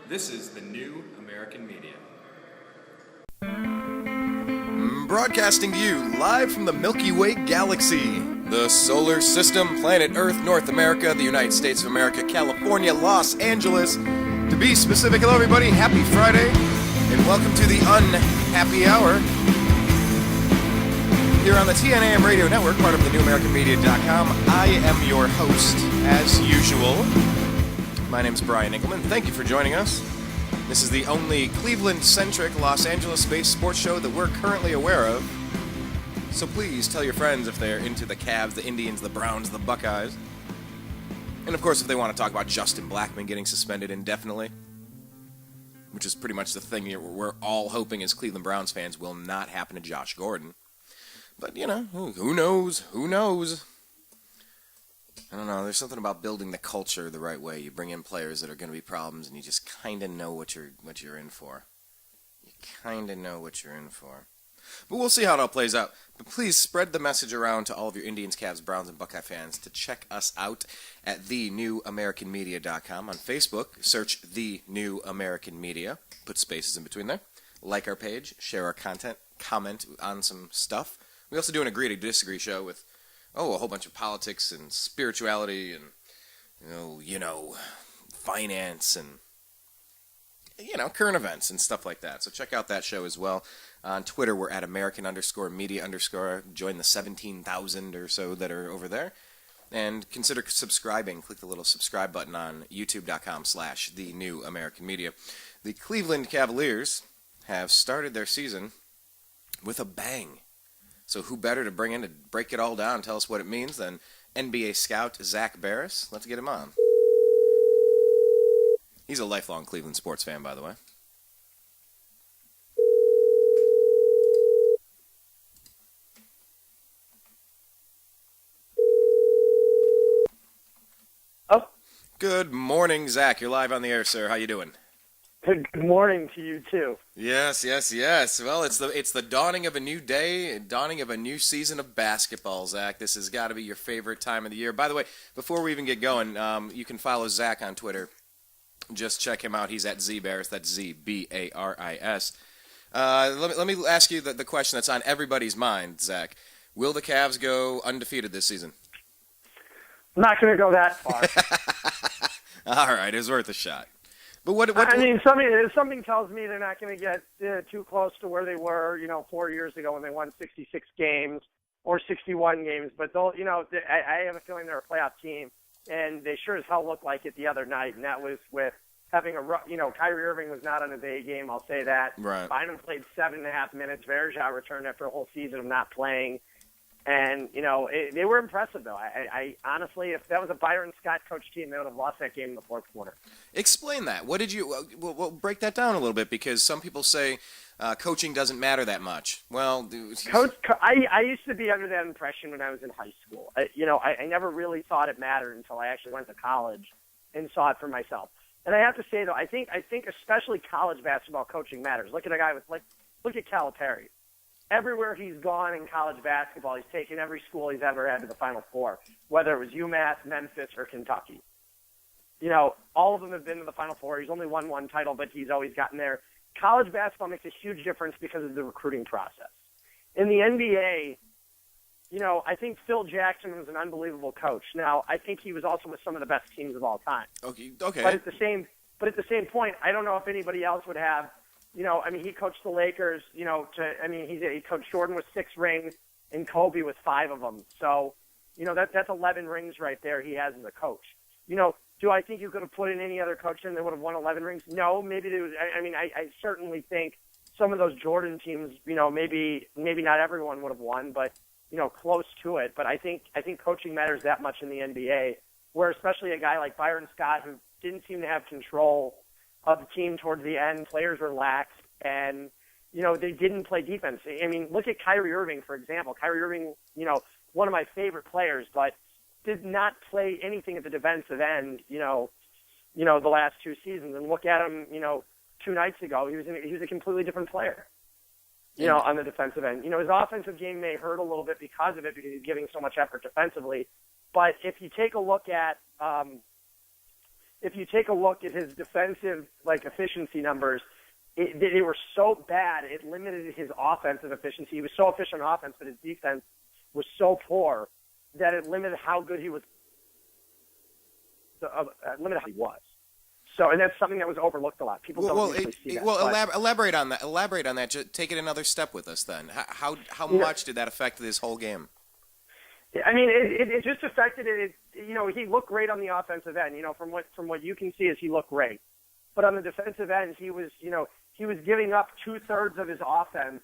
This is the New American Media. Broadcasting to you live from the Milky Way galaxy, the solar system, planet Earth, North America, the United States of America, California, Los Angeles. To be specific, hello everybody, happy Friday, and welcome to the Unhappy Hour. Here on the TNAM Radio Network, part of the NewAmericanMedia.com, I am your host, as usual. My name is Brian Engelman. Thank you for joining us. This is the only Cleveland-centric, Los Angeles-based sports show that we're currently aware of. So please tell your friends if they're into the Cavs, the Indians, the Browns, the Buckeyes. And of course, if they want to talk about Justin Blackmon getting suspended indefinitely, which is pretty much the thing we're all hoping as Cleveland Browns fans will not happen to Josh Gordon. But, you know, who knows? Who knows? I don't know. There's something about building the culture the right way. You bring in players that are going to be problems, and you just kind of know what you're in for. You kind of know what you're in for. But we'll see how it all plays out. But please spread the message around to all of your Indians, Cavs, Browns, and Buckeye fans to check us out at thenewamericanmedia.com. On Facebook, search The New American Media. Put spaces in between there. Like our page. Share our content. Comment on some stuff. We also do an agree to disagree show with, a whole bunch of politics and spirituality and, finance and, current events and stuff like that. So check out that show as well. On Twitter, we're at American_media_. Join the 17,000 or so that are over there. And consider subscribing. Click the little subscribe button on youtube.com/The New American Media. The Cleveland Cavaliers have started their season with a bang. So who better to bring in to break it all down and tell us what it means than NBA scout Zak Baris? Let's get him on. He's a lifelong Cleveland sports fan, by the way. Oh. Good morning, Zach. You're live on the air, sir. How you doing? Good morning to you too. Yes. Well, it's the dawning of a new day, dawning of a new season of basketball, Zach. This has got to be your favorite time of the year. By the way, before we even get going, you can follow Zach on Twitter. Just check him out. He's at ZBaris. That's ZBARIS. Let me ask you the question that's on everybody's mind, Zach. Will the Cavs go undefeated this season? I'm not going to go that far. All right, it was worth a shot. But something tells me they're not going to get too close to where they were, 4 years ago when they won 66 games or 61 games. But they'll, I have a feeling they're a playoff team, and they sure as hell looked like it the other night. And that was with having Kyrie Irving was not on his A game. I'll say that. Right. Bynum played 7.5 minutes. Verjao returned after a whole season of not playing. And, they were impressive, though. I honestly, if that was a Byron Scott coach team, they would have lost that game in the fourth quarter. Explain that. What did you we'll break that down a little bit, because some people say coaching doesn't matter that much. Well, I used to be under that impression when I was in high school. I never really thought it mattered until I actually went to college and saw it for myself. And I have to say, though, I think especially college basketball coaching matters. Look at a guy look at Calipari. Everywhere he's gone in college basketball, he's taken every school he's ever had to the Final Four, whether it was UMass, Memphis, or Kentucky. All of them have been to the Final Four. He's only won one title, but he's always gotten there. College basketball makes a huge difference because of the recruiting process. In the NBA, I think Phil Jackson was an unbelievable coach. Now, I think he was also with some of the best teams of all time. Okay. But at the same point, I don't know if anybody else would have. He coached the Lakers, he coached Jordan with 6 rings and Kobe with 5 of them. So, that's 11 rings right there he has as a coach. Do I think you could have put in any other coach in that would have won 11 rings? No, maybe there was. I certainly think some of those Jordan teams, maybe not everyone would have won, but, close to it. But I think coaching matters that much in the NBA, where especially a guy like Byron Scott, who didn't seem to have control of the team towards the end, players were lax, and, they didn't play defense. Look at Kyrie Irving, for example. Kyrie Irving, one of my favorite players, but did not play anything at the defensive end, the last 2 seasons. And look at him, 2 nights ago. He was a completely different player, on the defensive end. His offensive game may hurt a little bit because of it, because he's giving so much effort defensively. But if you take a look at if you take a look at his defensive efficiency numbers, they were so bad it limited his offensive efficiency. He was so efficient on offense, but his defense was so poor that it limited how good he was. Limited how he was. So, and that's something that was overlooked a lot. People don't usually see that. Well, elaborate on that. Elaborate on that. Just take it another step with us then. How much did that affect this whole game? I mean, it just affected it. He looked great on the offensive end. From what you can see, is he looked great. But on the defensive end, he was giving up 2/3 of his offense.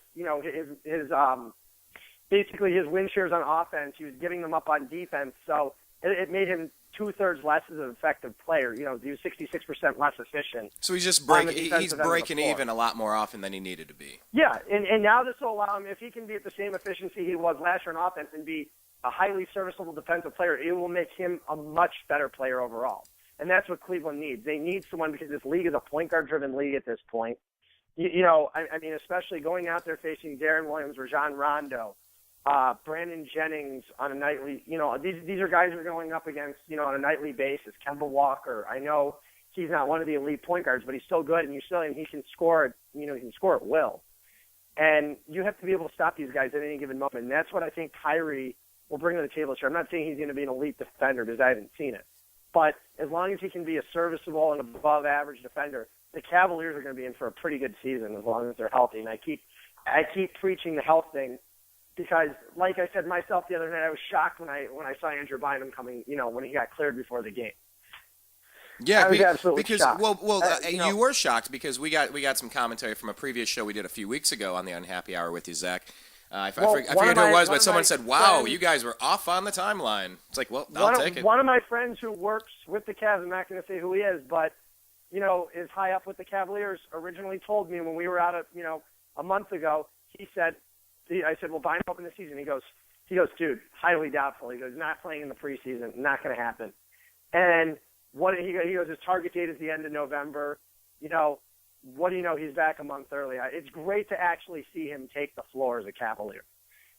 His basically his win shares on offense. He was giving them up on defense. So it made him 2/3 less as an effective player. He was 66% less efficient. So he's just breaking even a lot more often than he needed to be. Yeah, and now this will allow him, if he can be at the same efficiency he was last year on offense and be a highly serviceable defensive player, it will make him a much better player overall. And that's what Cleveland needs. They need someone, because this league is a point guard driven league at this point. I mean, especially going out there facing Darren Williams, Rajon Rondo, Brandon Jennings on a nightly, these are guys we're going up against, on a nightly basis. Kemba Walker, I know he's not one of the elite point guards, but he's still good, and he can score, he can score at will. And you have to be able to stop these guys at any given moment. And that's what I think Kyrie will bring to the table this year. I'm not saying he's going to be an elite defender because I haven't seen it. But as long as he can be a serviceable and above average defender, the Cavaliers are going to be in for a pretty good season as long as they're healthy. And I keep preaching the health thing, because, like I said myself the other night, I was shocked when I saw Andrew Bynum coming, when he got cleared before the game. Yeah, I was absolutely shocked. You were shocked because we got some commentary from a previous show we did a few weeks ago on the Unhappy Hour with you, Zach. I forget who it was, but someone said, "Wow, you guys were off on the timeline." It's like, well, I'll take it. One of my friends who works with the Cavs, I'm not going to say who he is, but is high up with the Cavaliers, originally told me when we were out a month ago. He said, I said, "Well, Bynum open the season." He goes, "Dude, highly doubtful." He goes, "Not playing in the preseason, not going to happen." And he goes, his target date is the end of November. What do you know? He's back a month early. It's great to actually see him take the floor as a Cavalier.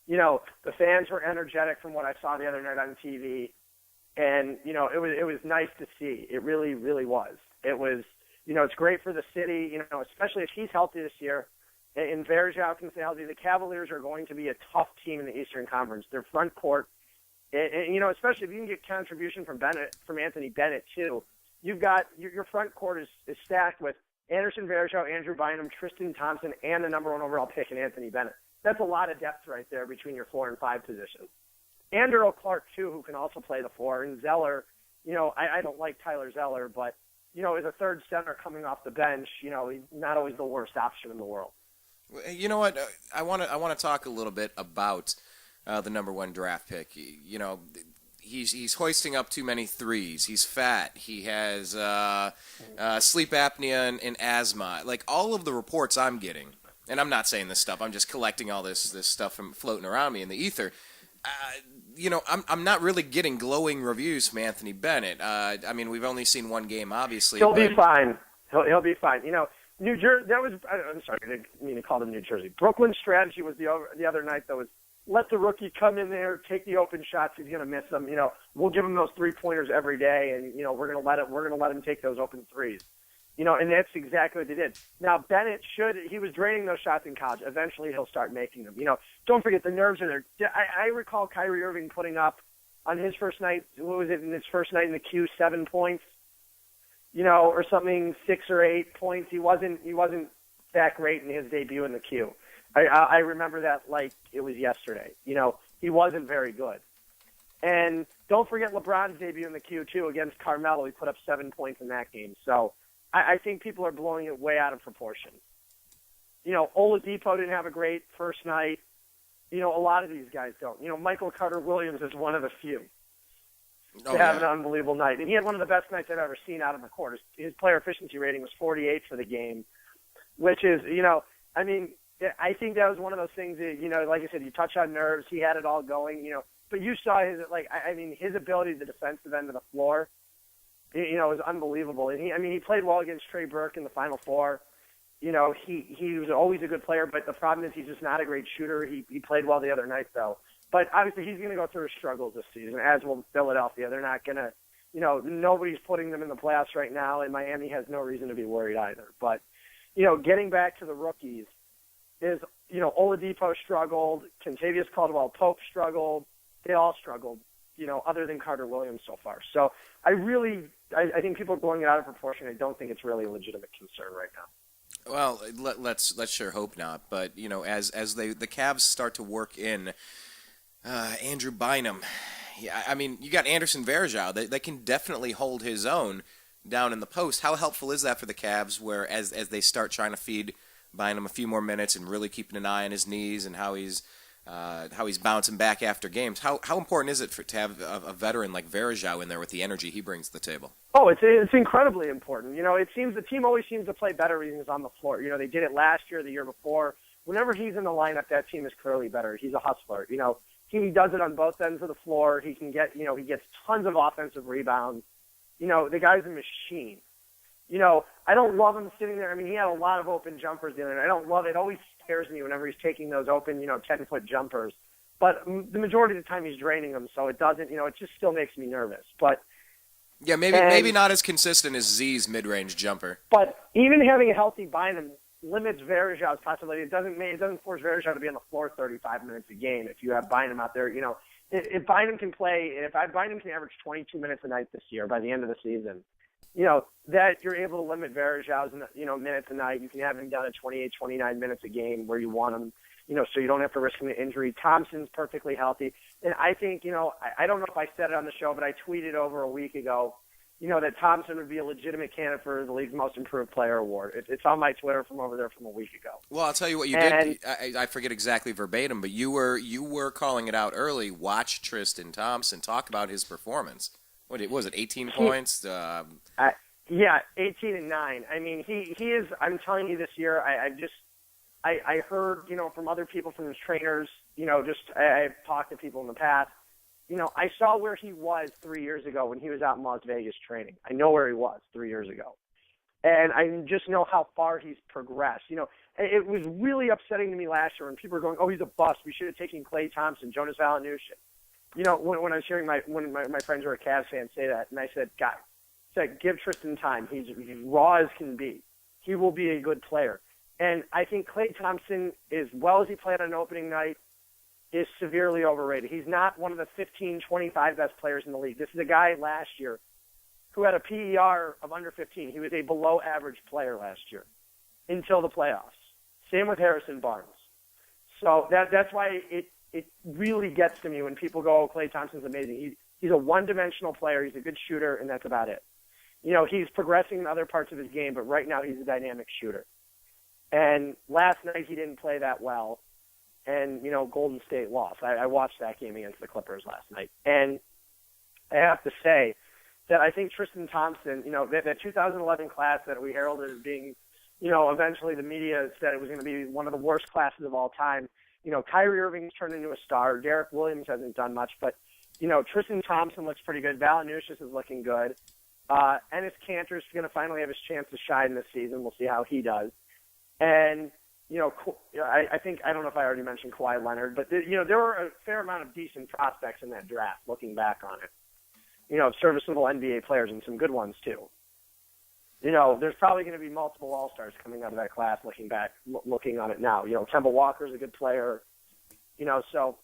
The fans were energetic from what I saw the other night on TV, and it was nice to see. It really, really was. It was, it's great for the city. Especially if he's healthy this year, and Verjao can stay healthy. The Cavaliers are going to be a tough team in the Eastern Conference. Their front court, and especially if you can get contribution from Anthony Bennett too. You've got your front court is stacked with Anderson Varejao, Andrew Bynum, Tristan Thompson, and the number 1 overall pick in Anthony Bennett. That's a lot of depth right there between your 4 and 5 positions. And Earl Clark, too, who can also play the 4. And Zeller, I don't like Tyler Zeller, but, as a third center coming off the bench, he's not always the worst option in the world. You know what? I want to talk a little bit about the number 1 draft pick. He's hoisting up too many threes. He's fat. He has sleep apnea and asthma. Like, all of the reports I'm getting, and I'm not saying this stuff, I'm just collecting all this stuff from floating around me in the ether. I'm not really getting glowing reviews from Anthony Bennett. I mean, we've only seen one game, obviously. He'll be fine. He'll be fine. New Jersey. I'm sorry, I didn't mean to call him New Jersey. Brooklyn's strategy was the other night, though, was let the rookie come in there, take the open shots. He's going to miss them. We'll give him those 3-pointers every day, and we're going to let him take those open threes. And that's exactly what they did. Now Bennett he was draining those shots in college. Eventually he'll start making them. Don't forget the nerves are there. I recall Kyrie Irving putting up on his first night. What was it in his first night in the Q? 7 points. Or something, 6 or 8 points. He wasn't that great in his debut in the Q. I remember that like it was yesterday. He wasn't very good. And don't forget LeBron's debut in the Q, too, against Carmelo. He put up 7 points in that game. So I think people are blowing it way out of proportion. Oladipo didn't have a great first night. A lot of these guys don't. Michael Carter-Williams is one of the few to have an unbelievable night. And he had one of the best nights I've ever seen out on the court. His player efficiency rating was 48 for the game, which is, I think that was one of those things that, like I said, you touch on nerves. He had it all going, but you saw his ability to the defensive end of the floor, was unbelievable. And he played well against Trey Burke in the Final Four. He was always a good player, but the problem is he's just not a great shooter. He played well the other night, though. But obviously he's going to go through his struggles this season, as will Philadelphia. They're not going to, nobody's putting them in the playoffs right now, and Miami has no reason to be worried either. But, getting back to the rookies is, Oladipo struggled, Kentavious Caldwell-Pope struggled, they all struggled, other than Carter Williams so far. So I think people are blowing it out of proportion. I don't think it's really a legitimate concern right now. Well, let's sure hope not. But as the Cavs start to work in Andrew Bynum, yeah, I mean, you got Anderson Varejao. They can definitely hold his own down in the post. How helpful is that for the Cavs? Where as they start trying to feed Bynum a few more minutes and really keeping an eye on his knees and how he's bouncing back after games. How important is it to have a veteran like Varejao in there with the energy he brings to the table? Oh, it's incredibly important. It seems the team always seems to play better when he's on the floor. They did it last year, the year before. Whenever he's in the lineup, that team is clearly better. He's a hustler. He does it on both ends of the floor. He can get, he gets tons of offensive rebounds. The guy's a machine. I don't love him sitting there. I mean, he had a lot of open jumpers the other night. I don't love it. It always scares me whenever he's taking those open, 10-foot jumpers. But the majority of the time he's draining them, so it doesn't, it just still makes me nervous. But yeah, maybe not as consistent as Z's mid-range jumper. But even having a healthy Bynum limits Varejao's possibility. It doesn't force Varejao to be on the floor 35 minutes a game. If you have Bynum out there, if Bynum can play, Bynum can average 22 minutes a night this year by the end of the season, that you're able to limit Varejao's, minutes a night. You can have him down at 28, 29 minutes a game where you want him, so you don't have to risk an injury. Thompson's perfectly healthy. And I think, I don't know if I said it on the show, but I tweeted over a week ago, that Thompson would be a legitimate candidate for the league's most improved player award. It's on my Twitter from over there from a week ago. Well, I'll tell you what you did. I forget exactly verbatim, but you were calling it out early. Watch Tristan Thompson. Talk about his performance. What was it? 18 points. Yeah, 18 and 9. I mean, he is. I'm telling you, this year, I heard from other people, from his trainers. I've talked to people in the past. I saw where he was 3 years ago when he was out in Las Vegas training. I know where he was 3 years ago. And I just know how far he's progressed. It was really upsetting to me last year when people were going, oh, he's a bust. We should have taken Klay Thompson, Jonas Valanciunas. When I was hearing my friends who are Cavs fans say that, and I said, guys, give Tristan time. He's raw as can be. He will be a good player. And I think Klay Thompson, as well as he played on opening night, is severely overrated. He's not one of the 15, 25 best players in the league. This is a guy last year who had a PER of under 15. He was a below-average player last year until the playoffs. Same with Harrison Barnes. So that's why it really gets to me when people go, oh, Klay Thompson's amazing. He's a one-dimensional player. He's a good shooter, and that's about it. He's progressing in other parts of his game, but right now he's a dynamic shooter. And last night he didn't play that well. And, Golden State lost. I watched that game against the Clippers last night. And I have to say that I think Tristan Thompson, that 2011 class that we heralded as being, eventually the media said it was going to be one of the worst classes of all time. Kyrie Irving's turned into a star. Derek Williams hasn't done much. But, Tristan Thompson looks pretty good. Valanciunas is looking good. Enes Kanter's going to finally have his chance to shine this season. We'll see how he does. And I think, I don't know if I already mentioned Kawhi Leonard, but there were a fair amount of decent prospects in that draft, looking back on it. Serviceable NBA players and some good ones too. There's probably going to be multiple All-Stars coming out of that class looking on it now. Kemba Walker's a good player. So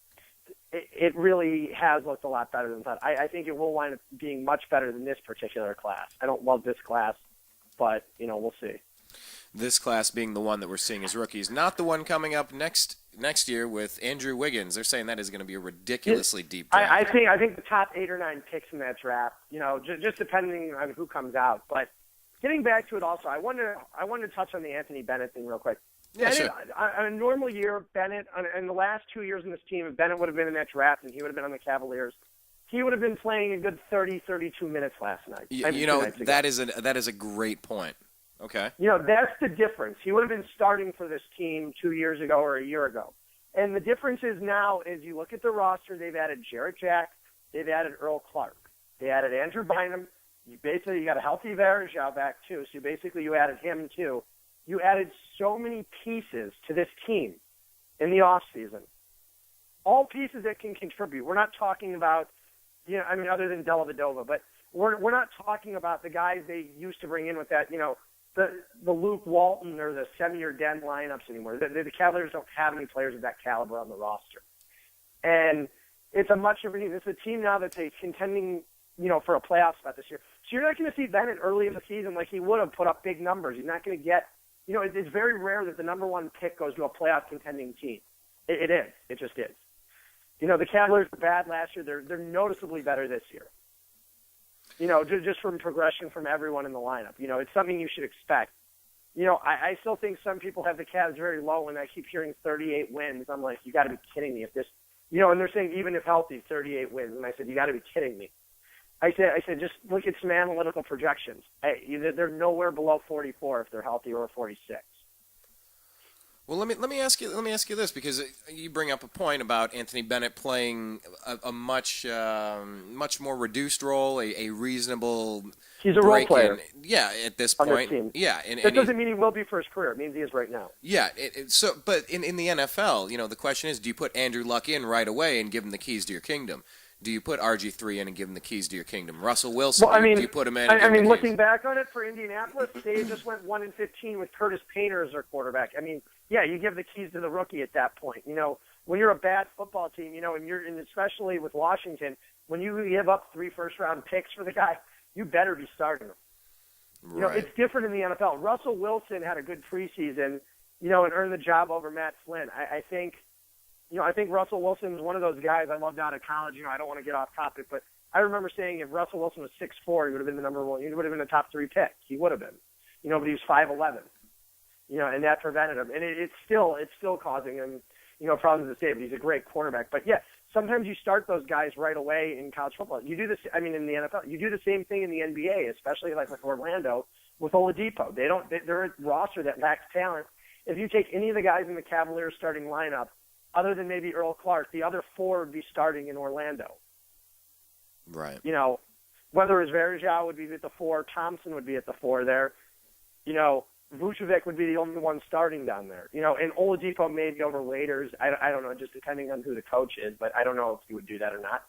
it really has looked a lot better than that. I think it will wind up being much better than this particular class. I don't love this class, but, we'll see. This class being the one that we're seeing as rookies, not the one coming up next year with Andrew Wiggins. They're saying that is going to be a ridiculously deep draft. I think the top 8 or 9 picks in that draft, just depending on who comes out. But getting back to it also, I wanted to touch on the Anthony Bennett thing real quick. Yeah, sure. On a normal year, Bennett, in the last 2 years in this team, if Bennett would have been in that draft and he would have been on the Cavaliers, he would have been playing a good 30, 32 minutes last night. That is a great point. Okay. That's the difference. He would have been starting for this team 2 years ago or a year ago. And the difference is now, as you look at the roster, they've added Jarrett Jack, they've added Earl Clark, they added Andrew Bynum. You got a healthy Varejao back too, so you added him too. You added so many pieces to this team in the offseason. All pieces that can contribute. We're not talking about, other than Dellavedova, but we're not talking about the guys they used to bring in with that, the Luke Walton or the Semir Den lineups anymore. The Cavaliers don't have any players of that caliber on the roster. And it's a much different team. It's a team now that's contending, for a playoff spot this year. So you're not going to see Bennett early in the season like he would have put up big numbers. You're not going to get, it's very rare that the number one pick goes to a playoff contending team. It is. It just is. The Cavaliers were bad last year. They're noticeably better this year. Just from progression from everyone in the lineup. It's something you should expect. I still think some people have the Cavs very low, and I keep hearing 38 wins. I'm like, you got to be kidding me. If this, and they're saying even if healthy, 38 wins. And I said, you got to be kidding me. I said, just look at some analytical projections. They're nowhere below 44 if they're healthy, or 46. Well, let me ask you this, because you bring up a point about Anthony Bennett playing a much more reduced role, a reasonable. He's a role player. Yeah, at this point. Yeah, that doesn't mean he will be for his career. It means he is right now. Yeah. But in the NFL, the question is, do you put Andrew Luck in right away and give him the keys to your kingdom? Do you put RG3 in and give him the keys to your kingdom? Russell Wilson, do you put him in? Looking back on it for Indianapolis, they just went 1-15 with Curtis Painter as their quarterback. Yeah, you give the keys to the rookie at that point. When you're a bad football team, and especially with Washington, when you give up 3 first-round picks for the guy, you better be starting him. Right. It's different in the NFL. Russell Wilson had a good preseason, and earned the job over Matt Flynn. I think Russell Wilson is one of those guys I loved out of college. I don't want to get off topic, but I remember saying if Russell Wilson was 6'4", he would have been the number one. He would have been a top 3 pick. He would have been. But he was 5'11". And that prevented him. And it's still causing him, problems to say, but he's a great quarterback. But yeah, sometimes you start those guys right away in college football. You do this, in the NFL. You do the same thing in the NBA, especially like with Orlando with Oladipo. They're a roster that lacks talent. If you take any of the guys in the Cavaliers starting lineup, other than maybe Earl Clark, the other 4 would be starting in Orlando. Right. Whether it's Verjao would be at the 4, Thompson would be at the 4 there. Vucevic would be the only one starting down there. And Oladipo maybe over Waiters. I don't know, just depending on who the coach is, but I don't know if he would do that or not.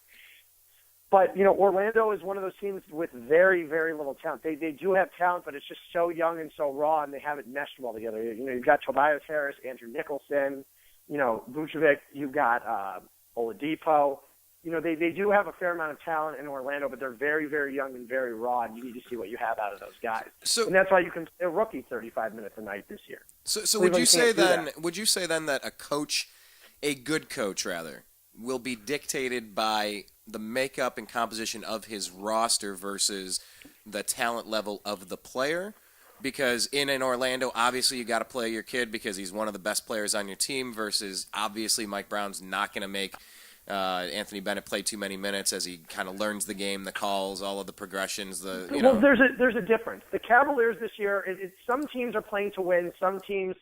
But, Orlando is one of those teams with very, very little talent. They do have talent, but it's just so young and so raw, and they haven't meshed well together. You've got Tobias Harris, Andrew Nicholson, Vucevic, you've got Oladipo. They do have a fair amount of talent in Orlando, but they're very, very young and very raw, and you need to see what you have out of those guys. And that's why you can play a rookie 35 minutes a night this year. So would you say then that a good coach rather, will be dictated by the makeup and composition of his roster versus the talent level of the player? Because in Orlando, obviously you got to play your kid because he's one of the best players on your team, versus obviously Mike Brown's not going to make Anthony Bennett play too many minutes as he kind of learns the game, the calls, all of the progressions. Well, there's a difference. The Cavaliers this year, some teams are playing to win. Some teams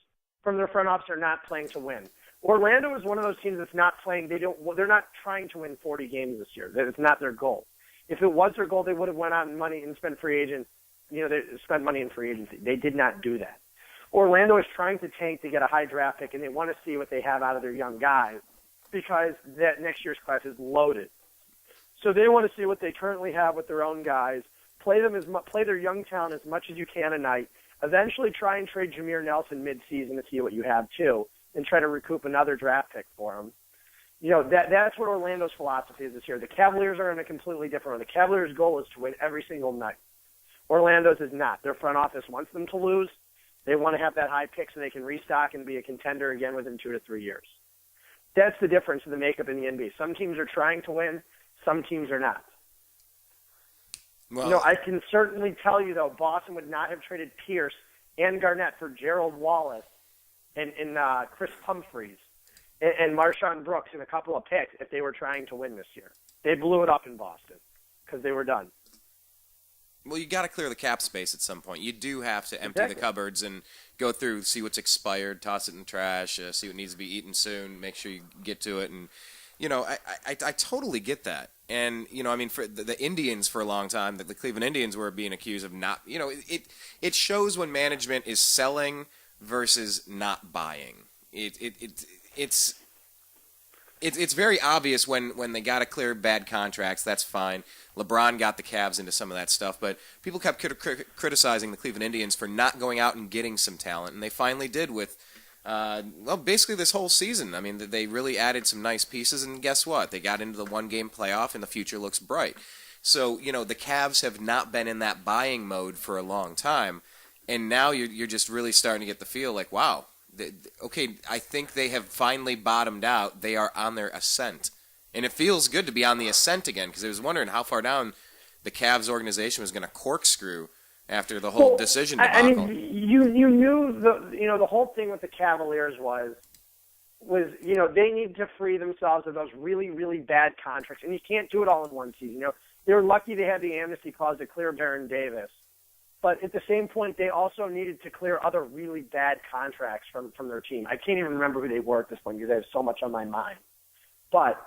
from their front office are not playing to win. Orlando is one of those teams that's not playing. They're not trying to win 40 games this year. It's not their goal. If it was their goal, they would have went out and money and spent free agents. They spent money in free agency. They did not do that. Orlando is trying to tank to get a high draft pick, and they want to see what they have out of their young guys, because that next year's class is loaded. So they want to see what they currently have with their own guys, play their young talent as much as you can a night, eventually try and trade Jameer Nelson mid-season to see what you have too, and try to recoup another draft pick for him. That's what Orlando's philosophy is this year. The Cavaliers are in a completely different one. The Cavaliers' goal is to win every single night. Orlando's is not. Their front office wants them to lose. They want to have that high pick so they can restock and be a contender again within 2 to 3 years. That's the difference in the makeup in the NBA. Some teams are trying to win. Some teams are not. Well, I can certainly tell you, though, Boston would not have traded Pierce and Garnett for Gerald Wallace and Chris Humphries and Marshawn Brooks and a couple of picks if they were trying to win this year. They blew it up in Boston because they were done. Well, you got to clear the cap space at some point. You do have to empty the cupboards and go through, see what's expired, toss it in the trash, see what needs to be eaten soon, make sure you get to it. And, I totally get that. And, for the Indians for a long time, the Cleveland Indians were being accused of not, it shows when management is selling versus not buying. It's It's very obvious when they got to clear bad contracts. That's fine. LeBron got the Cavs into some of that stuff, but people kept criticizing the Cleveland Indians for not going out and getting some talent, and they finally did with, basically this whole season. I mean, they really added some nice pieces, and guess what? They got into the one-game playoff, and the future looks bright. So, the Cavs have not been in that buying mode for a long time, and now you're just really starting to get the feel like, wow, okay, I think they have finally bottomed out. They are on their ascent. And it feels good to be on the ascent again, because I was wondering how far down the Cavs organization was going to corkscrew after the whole decision debacle. I mean, you knew the whole thing with the Cavaliers was they need to free themselves of those really, really bad contracts, and you can't do it all in one season. They were lucky they had the amnesty clause to clear Baron Davis. But at the same point, they also needed to clear other really bad contracts from their team. I can't even remember who they were at this point because I have so much on my mind. But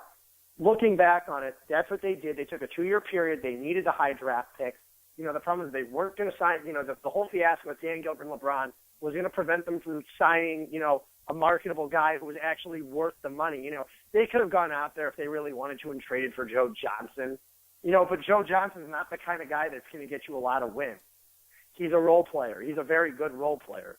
looking back on it, that's what they did. They took a 2-year period. They needed the high draft picks. The problem is they weren't going to sign, the whole fiasco with Dan Gilbert and LeBron was going to prevent them from signing, a marketable guy who was actually worth the money. They could have gone out there if they really wanted to and traded for Joe Johnson. But Joe Johnson's not the kind of guy that's going to get you a lot of wins. He's a role player. He's a very good role player.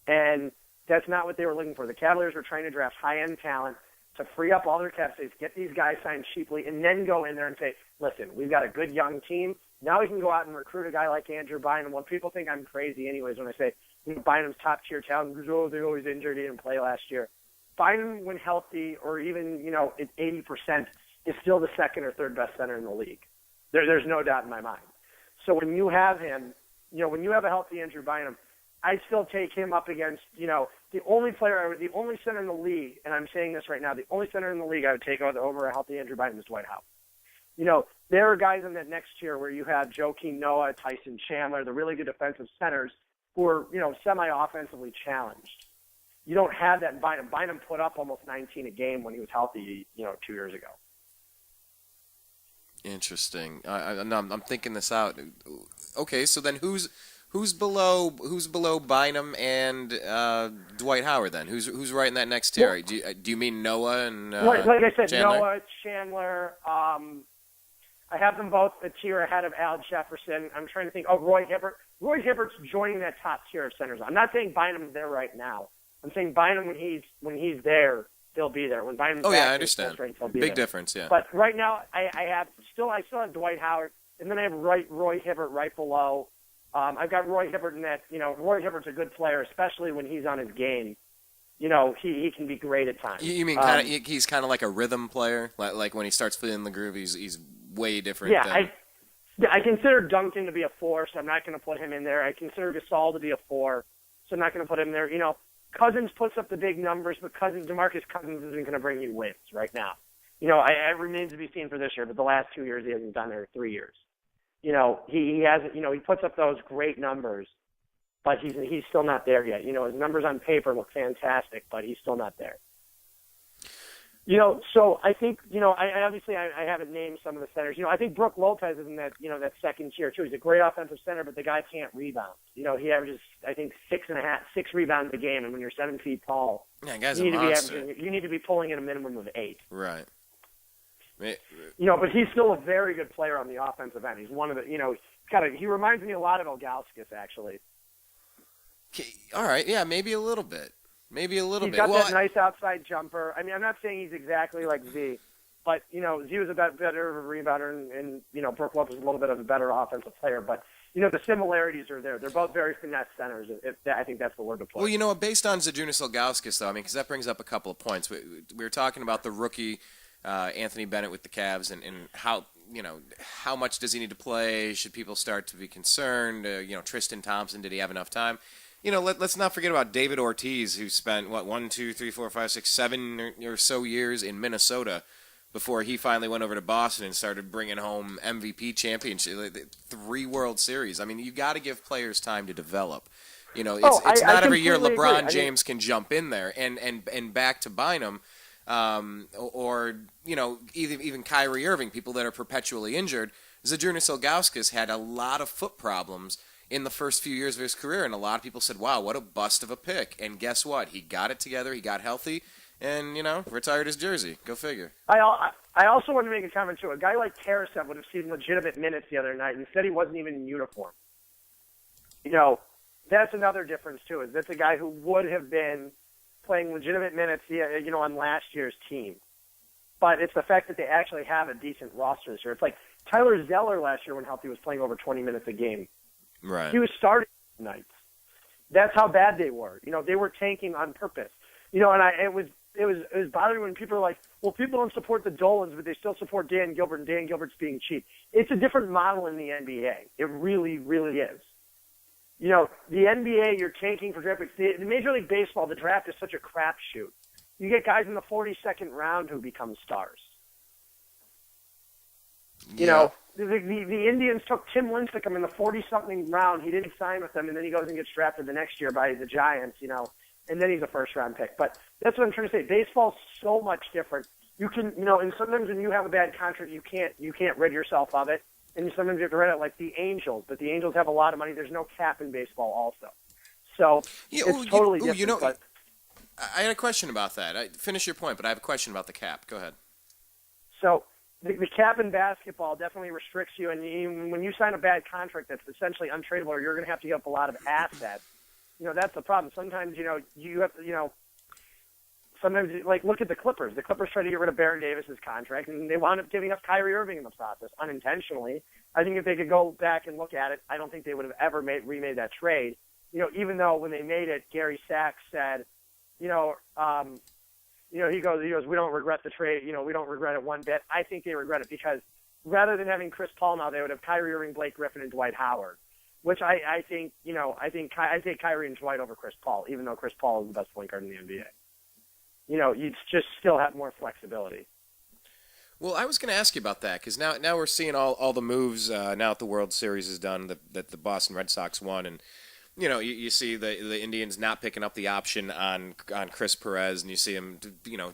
And that's not what they were looking for. The Cavaliers were trying to draft high-end talent to free up all their cap space, get these guys signed cheaply, and then go in there and say, listen, we've got a good young team. Now we can go out and recruit a guy like Andrew Bynum. When people think I'm crazy anyways when I say Bynum's top-tier talent, because, they're always injured, he didn't play last year. Bynum, when healthy, or even, at 80%, is still the second or third best center in the league. There's no doubt in my mind. So when you have him, when you have a healthy Andrew Bynum, I still take him up against, the only center in the league, and I'm saying this right now, the only center in the league I would take over a healthy Andrew Bynum is Dwight Howard. There are guys in that next tier where you have Joakim Noah, Tyson Chandler, the really good defensive centers who are, semi-offensively challenged. You don't have that in Bynum. Bynum put up almost 19 a game when he was healthy, 2 years ago. Interesting. I'm thinking this out. Okay, so then who's below Bynum and Dwight Howard then? Who's right in that next tier? Well, do you mean Noah and like I said, Chandler? Noah, Chandler. I have them both a tier ahead of Al Jefferson. I'm trying to think. Oh, Roy Hibbert. Roy Hibbert's joining that top tier of centers. I'm not saying Bynum's there right now. I'm saying Bynum when he's there, they'll be there. When Bynum's back, I understand. Big difference, yeah. But right now, I still have Dwight Howard, and then I have Roy Hibbert right below. I've got Roy Hibbert in that. Roy Hibbert's a good player, especially when he's on his game. He can be great at times. You mean he's kind of like a rhythm player, like when he starts feeling the groove, he's way different. Yeah, I consider Duncan to be a 4, so I'm not going to put him in there. I consider Gasol to be a 4, so I'm not going to put him there. Cousins puts up the big numbers, but DeMarcus Cousins isn't going to bring you wins right now. It remains to be seen for this year, but the last 2 years he hasn't done it, or 3 years. He hasn't. He puts up those great numbers, but he's still not there yet. His numbers on paper look fantastic, but he's still not there. So I think, I haven't named some of the centers. I think Brook Lopez is in that, that second tier too. He's a great offensive center, but the guy can't rebound. He averages, I think, 6 rebounds a game, and when you're 7 feet tall, guy's a monster. You need to be pulling in a minimum of 8. Right. But he's still a very good player on the offensive end. He's one of the, he reminds me a lot of Ilgauskas, actually. All right, yeah, maybe a little bit. He's got that nice outside jumper. I mean, I'm not saying he's exactly like Z, but, Z was a better rebounder, and Brook Lopez is a little bit of a better offensive player. But, the similarities are there. They're both very finesse centers. I think that's the word to play. Well, based on Zydrunas Ilgauskas, though, because that brings up a couple of points. We were talking about the rookie Anthony Bennett with the Cavs and how much does he need to play? Should people start to be concerned? Tristan Thompson, did he have enough time? Let's not forget about David Ortiz, who spent, 1, 2, 3, 4, 5, 6, 7 or so years in Minnesota before he finally went over to Boston and started bringing home MVP championship, 3 World Series. I mean, you got to give players time to develop. It's not every year LeBron James can jump in there. And back to Bynum, or even Kyrie Irving, people that are perpetually injured. Zydrunas Ilgauskas had a lot of foot problems in the first few years of his career, and a lot of people said, wow, what a bust of a pick. And guess what? He got it together, he got healthy, and, retired his jersey. Go figure. I also want to make a comment, too. A guy like Tarasev would have seen legitimate minutes the other night, and said he wasn't even in uniform. That's another difference, too, is that's a guy who would have been playing legitimate minutes, on last year's team. But it's the fact that they actually have a decent roster this year. It's like Tyler Zeller last year when healthy was playing over 20 minutes a game. Right. He was starting nights. That's how bad they were. They were tanking on purpose. And it was bothering when people are like, well, people don't support the Dolans, but they still support Dan Gilbert, and Dan Gilbert's being cheap. It's a different model in the NBA. It really, really is. The NBA, you're tanking for draft picks. The Major League Baseball, the draft is such a crapshoot. You get guys in the 42nd round who become stars. Yeah. The Indians took Tim Lincecum in the 40-something round. He didn't sign with them, and then he goes and gets drafted the next year by the Giants, and then he's a first-round pick. But that's what I'm trying to say. Baseball's so much different. You can, and sometimes when you have a bad contract, you can't rid yourself of it, and sometimes you have to rid it like the Angels. But the Angels have a lot of money. There's no cap in baseball also. So it's totally different. But I had a question about that. Finish your point, but I have a question about the cap. Go ahead. So the cap in basketball definitely restricts you, and when you sign a bad contract that's essentially untradeable, or you're going to have to give up a lot of assets. That's the problem. Sometimes, you have to, sometimes, like, look at the Clippers. The Clippers tried to get rid of Baron Davis's contract, and they wound up giving up Kyrie Irving in the process, unintentionally. I think if they could go back and look at it, I don't think they would have ever remade that trade. Even though when they made it, Gary Sachs said, he goes, we don't regret the trade. We don't regret it one bit. I think they regret it because rather than having Chris Paul now, they would have Kyrie Irving, Blake Griffin, and Dwight Howard, which I think, I take Kyrie and Dwight over Chris Paul, even though Chris Paul is the best point guard in the NBA. You'd just still have more flexibility. Well, I was going to ask you about that because now we're seeing all the moves now that the World Series is done, that the Boston Red Sox won, and you see the Indians not picking up the option on Chris Perez, and you see him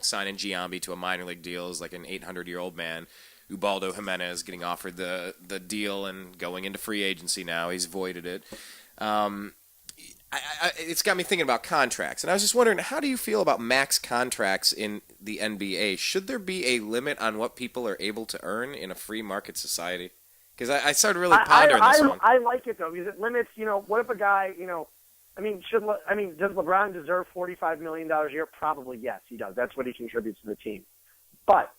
signing Giambi to a minor league deal as like an 800-year-old man. Ubaldo Jimenez getting offered the deal and going into free agency now. He's voided it. It's got me thinking about contracts, and I was just wondering, how do you feel about max contracts in the NBA? Should there be a limit on what people are able to earn in a free market society? Because I started really pondering this one. I like it, though, because it limits, what if a guy, does LeBron deserve $45 million a year? Probably yes, he does. That's what he contributes to the team. But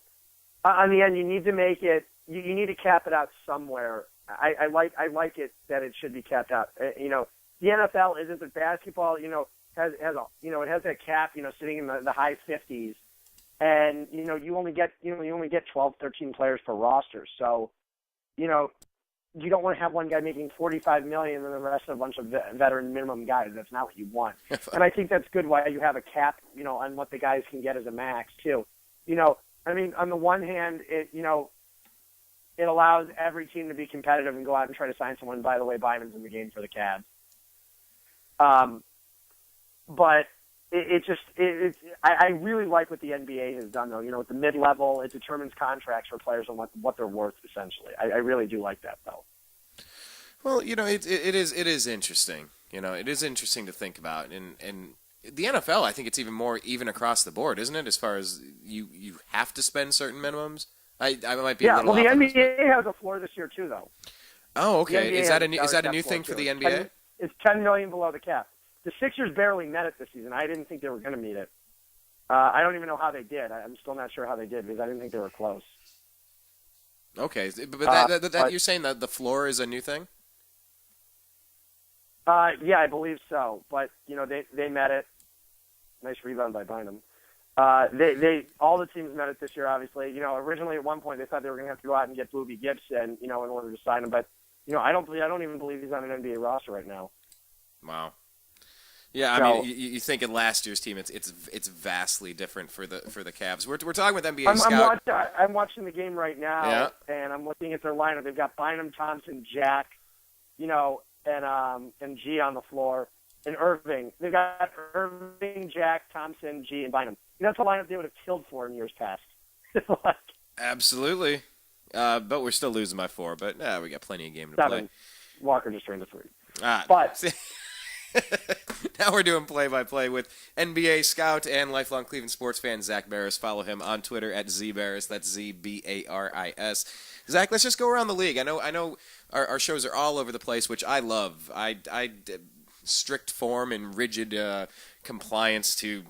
on the end, you need to make it, you need to cap it out somewhere. I like it that it should be capped out. The NFL isn't, but basketball, has it has that cap, sitting in the high 50s, and you only get 12, 13 players per roster. So, you don't want to have one guy making $45 million and the rest of a bunch of veteran minimum guys. That's not what you want. And I think that's good why you have a cap, on what the guys can get as a max too. On the one hand, it allows every team to be competitive and go out and try to sign someone. By the way, Byman's in the game for the Cavs. But I really like what the NBA has done, though. At the mid-level, it determines contracts for players and what they're worth, essentially. I really do like that, though. Well, it is interesting. It is interesting to think about, and the NFL, I think it's even more even across the board, isn't it? As far as you have to spend certain minimums. I might be a little the off NBA has a floor this year too, though. Oh, okay. Is that a new thing for the NBA? It's $10 million below the cap. The Sixers barely met it this season. I didn't think they were going to meet it. I don't even know how they did. I'm still not sure how they did because I didn't think they were close. Okay, but you're saying that the floor is a new thing? Yeah, I believe so. But they met it. Nice rebound by Bynum. They all the teams met it this year. Obviously, originally at one point they thought they were going to have to go out and get Boobie Gibson, in order to sign him. But I don't even believe he's on an NBA roster right now. Wow. Yeah, I mean, you think in last year's team, it's vastly different for the Cavs. We're talking with NBA scout. I'm watching the game right now, and I'm looking at their lineup. They've got Bynum, Thompson, Jack, and G on the floor, and Irving. They've got Irving, Jack, Thompson, G, and Bynum. That's a lineup they would have killed for in years past. Absolutely, but we're still losing by 4. But we got plenty of game to 7. play. Walker just turned to 3. Ah, but Now we're doing play-by-play with NBA scout and lifelong Cleveland sports fan Zak Baris. Follow him on Twitter at @ZBaris. That's ZBARIS. Zach, let's just go around the league. I know our shows are all over the place, which I love. Strict form and rigid compliance to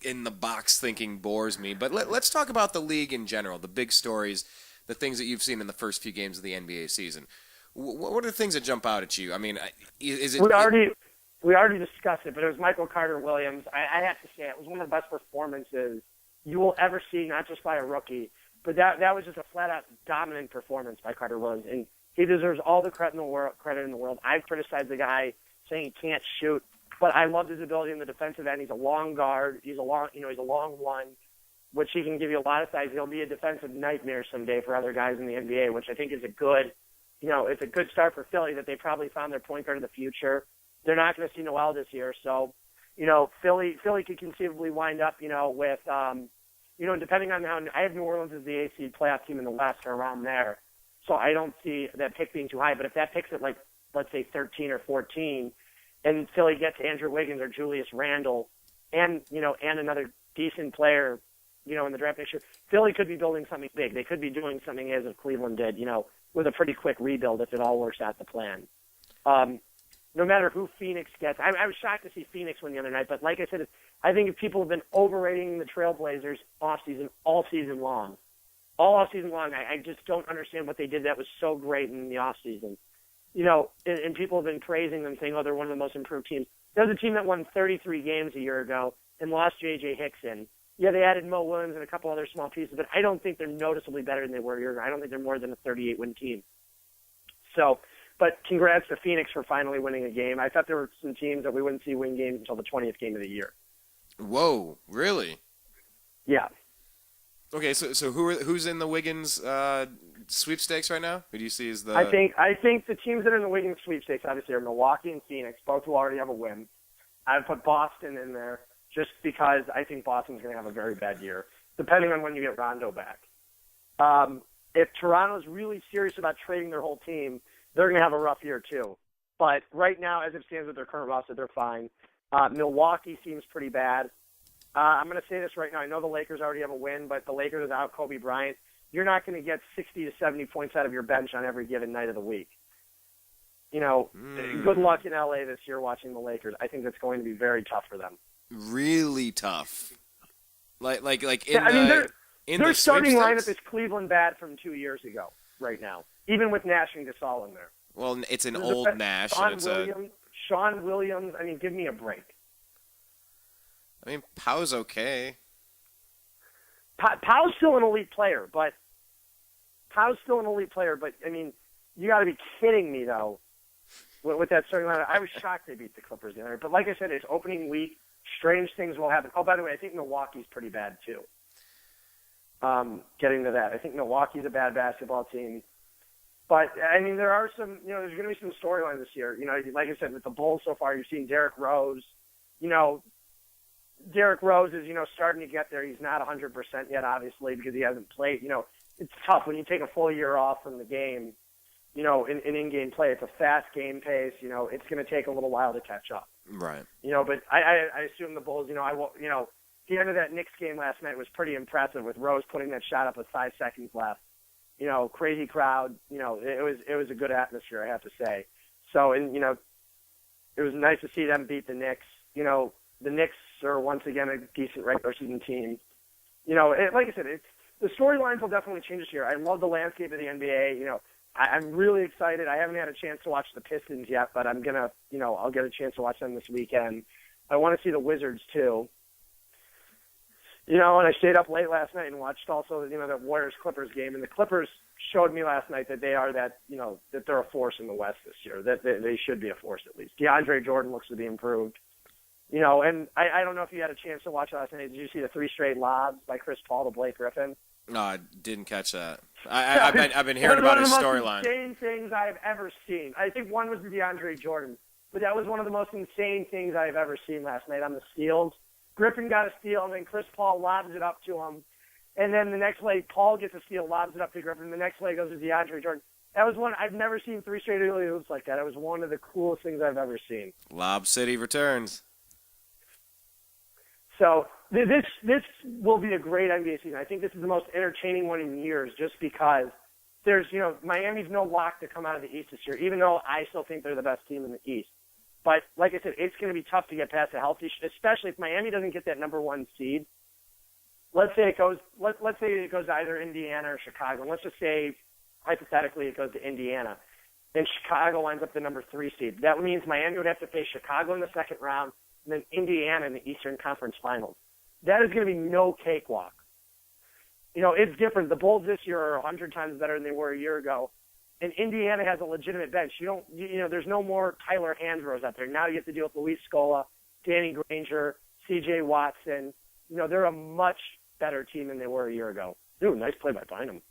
in-the-box thinking bores me. But let's talk about the league in general, the big stories, the things that you've seen in the first few games of the NBA season. What are the things that jump out at you? I mean, is it... We already discussed it, but it was Michael Carter-Williams. I have to say, it was one of the best performances you will ever see, not just by a rookie, but that was just a flat-out dominant performance by Carter-Williams, and he deserves all the credit in the world. I've criticized the guy saying he can't shoot, but I loved his ability in the defensive end. He's a long guard. He's a long one, which he can give you a lot of size. He'll be a defensive nightmare someday for other guys in the NBA, which I think is a good, it's a good start for Philly that they probably found their point guard of the future. They're not going to see Noel this year, so Philly could conceivably wind up with depending on how I have New Orleans as the AC playoff team in the West or around there, so I don't see that pick being too high. But if that pick's at like let's say 13 or 14, and Philly gets Andrew Wiggins or Julius Randle, and another decent player, in the draft next year, Philly could be building something big. They could be doing something as if Cleveland did, with a pretty quick rebuild if it all works out the plan. No matter who Phoenix gets. I was shocked to see Phoenix win the other night, but like I said, I think if people have been overrating the Trailblazers all season long, I just don't understand what they did that was so great in the offseason. And people have been praising them, saying, they're one of the most improved teams. That was a team that won 33 games a year ago and lost J.J. Hickson. Yeah, they added Mo Williams and a couple other small pieces, but I don't think they're noticeably better than they were a year ago. I don't think they're more than a 38-win team. So... But congrats to Phoenix for finally winning a game. I thought there were some teams that we wouldn't see win games until the 20th game of the year. Whoa, really? Yeah. Okay, so who's in the Wiggins sweepstakes right now? Who do you see as the... I think the teams that are in the Wiggins sweepstakes obviously are Milwaukee and Phoenix. Both will already have a win. I'd put Boston in there just because I think Boston's going to have a very bad year, depending on when you get Rondo back. If Toronto's really serious about trading their whole team, they're going to have a rough year too. But right now, as it stands with their current roster, they're fine. Milwaukee seems pretty bad. I'm going to say this right now. I know the Lakers already have a win, but the Lakers without Kobe Bryant, you're not going to get 60 to 70 points out of your bench on every given night of the week. Good luck in LA this year watching the Lakers. I think that's going to be very tough for them. Really tough. Their starting lineup is Cleveland bad from 2 years ago right now, even with Nash and Gasol in there. Well, it's an old Nash. Sean Williams, I mean, give me a break. I mean, Pau's okay. Pau's still an elite player, but I mean, you got to be kidding me though. With that starting lineup, I was shocked they beat the Clippers the other night. But like I said, it's opening week. Strange things will happen. Oh, by the way, I think Milwaukee's pretty bad too. Getting to that, I think Milwaukee's a bad basketball team. But, I mean, there are some, there's going to be some storylines this year. Like I said, with the Bulls so far, you've seen Derrick Rose. Derrick Rose is, starting to get there. He's not 100% yet, obviously, because he hasn't played. It's tough when you take a full year off from the game, in in-game play. It's a fast game pace. It's going to take a little while to catch up. Right. But I assume the Bulls, the end of that Knicks game last night was pretty impressive with Rose putting that shot up with 5 seconds left. Crazy crowd. It was a good atmosphere, I have to say. So, and it was nice to see them beat the Knicks. The Knicks are once again a decent regular season team. Like I said, the storylines will definitely change this year. I love the landscape of the NBA. I'm really excited. I haven't had a chance to watch the Pistons yet, but I'm gonna, I'll get a chance to watch them this weekend. I want to see the Wizards too. And I stayed up late last night and watched also, the Warriors-Clippers game. And the Clippers showed me last night that they are that they're a force in the West this year, that they should be a force at least. DeAndre Jordan looks to be improved. And I don't know if you had a chance to watch last night. Did you see the 3 straight lobs by Chris Paul to Blake Griffin? No, I didn't catch that. I've been hearing about his storyline. One of the most insane things I've ever seen. I think one was the DeAndre Jordan, but that was one of the most insane things I've ever seen last night on the steals. Griffin got a steal, and then Chris Paul lobs it up to him. And then the next play, Paul gets a steal, lobs it up to Griffin. The next play goes to DeAndre Jordan. That was one. I've never seen 3 straight early hoops like that. It was one of the coolest things I've ever seen. Lob City returns. So this will be a great NBA season. I think this is the most entertaining one in years, just because there's, Miami's no lock to come out of the East this year, even though I still think they're the best team in the East. But like I said, it's going to be tough to get past a healthy, especially if Miami doesn't get that number 1 seed. Let's say it goes to either Indiana or Chicago. And let's just say, hypothetically, it goes to Indiana, and Chicago winds up the number 3 seed. That means Miami would have to face Chicago in the second round, and then Indiana in the Eastern Conference Finals. That is going to be no cakewalk. It's different. The Bulls this year are 100 times better than they were a year ago, and Indiana has a legitimate bench. There's no more Tyler Hansbroughs out there. Now you have to deal with Luis Scola, Danny Granger, C.J. Watson. They're a much better team than they were a year ago. Ooh, nice play by Bynum.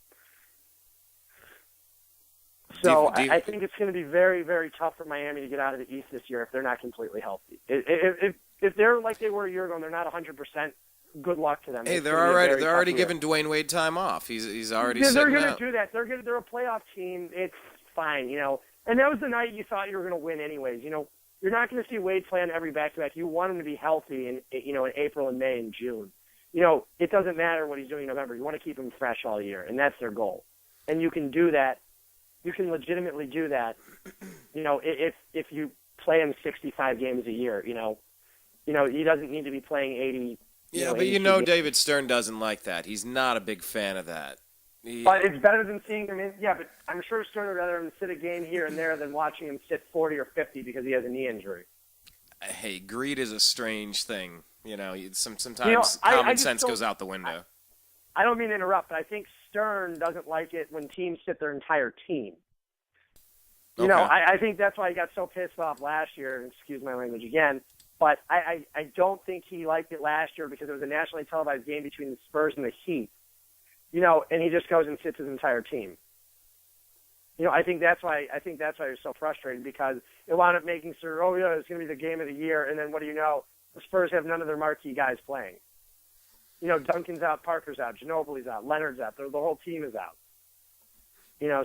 So I think it's going to be very, very tough for Miami to get out of the East this year if they're not completely healthy. If they're like they were a year ago and they're not 100%, good luck to them. Hey, they're already giving Dwayne Wade time off. He's already sitting out. They're going to do that. They're a playoff team. It's fine, And that was the night you thought you were going to win anyways. You're not going to see Wade play on every back-to-back. You want him to be healthy in April and May and June. It doesn't matter what he's doing in November. You want to keep him fresh all year, and that's their goal. And you can do that. You can legitimately do that, if you play him 65 games a year, he doesn't need to be playing 80. Yeah, but David Stern doesn't like that. He's not a big fan of that. But it's better than seeing him in, but I'm sure Stern would rather him sit a game here and there than watching him sit 40 or 50 because he has a knee injury. Hey, greed is a strange thing. Sometimes common sense goes out the window. I don't mean to interrupt, but I think Stern doesn't like it when teams sit their entire team. Okay. I think that's why he got so pissed off last year, excuse my language again, but I don't think he liked it last year because it was a nationally televised game between the Spurs and the Heat, and he just goes and sits his entire team. I think that's why he was so frustrated, because it wound up making sure, it's going to be the game of the year, and then what do you know? The Spurs have none of their marquee guys playing. Duncan's out, Parker's out, Ginobili's out, Leonard's out. The whole team is out.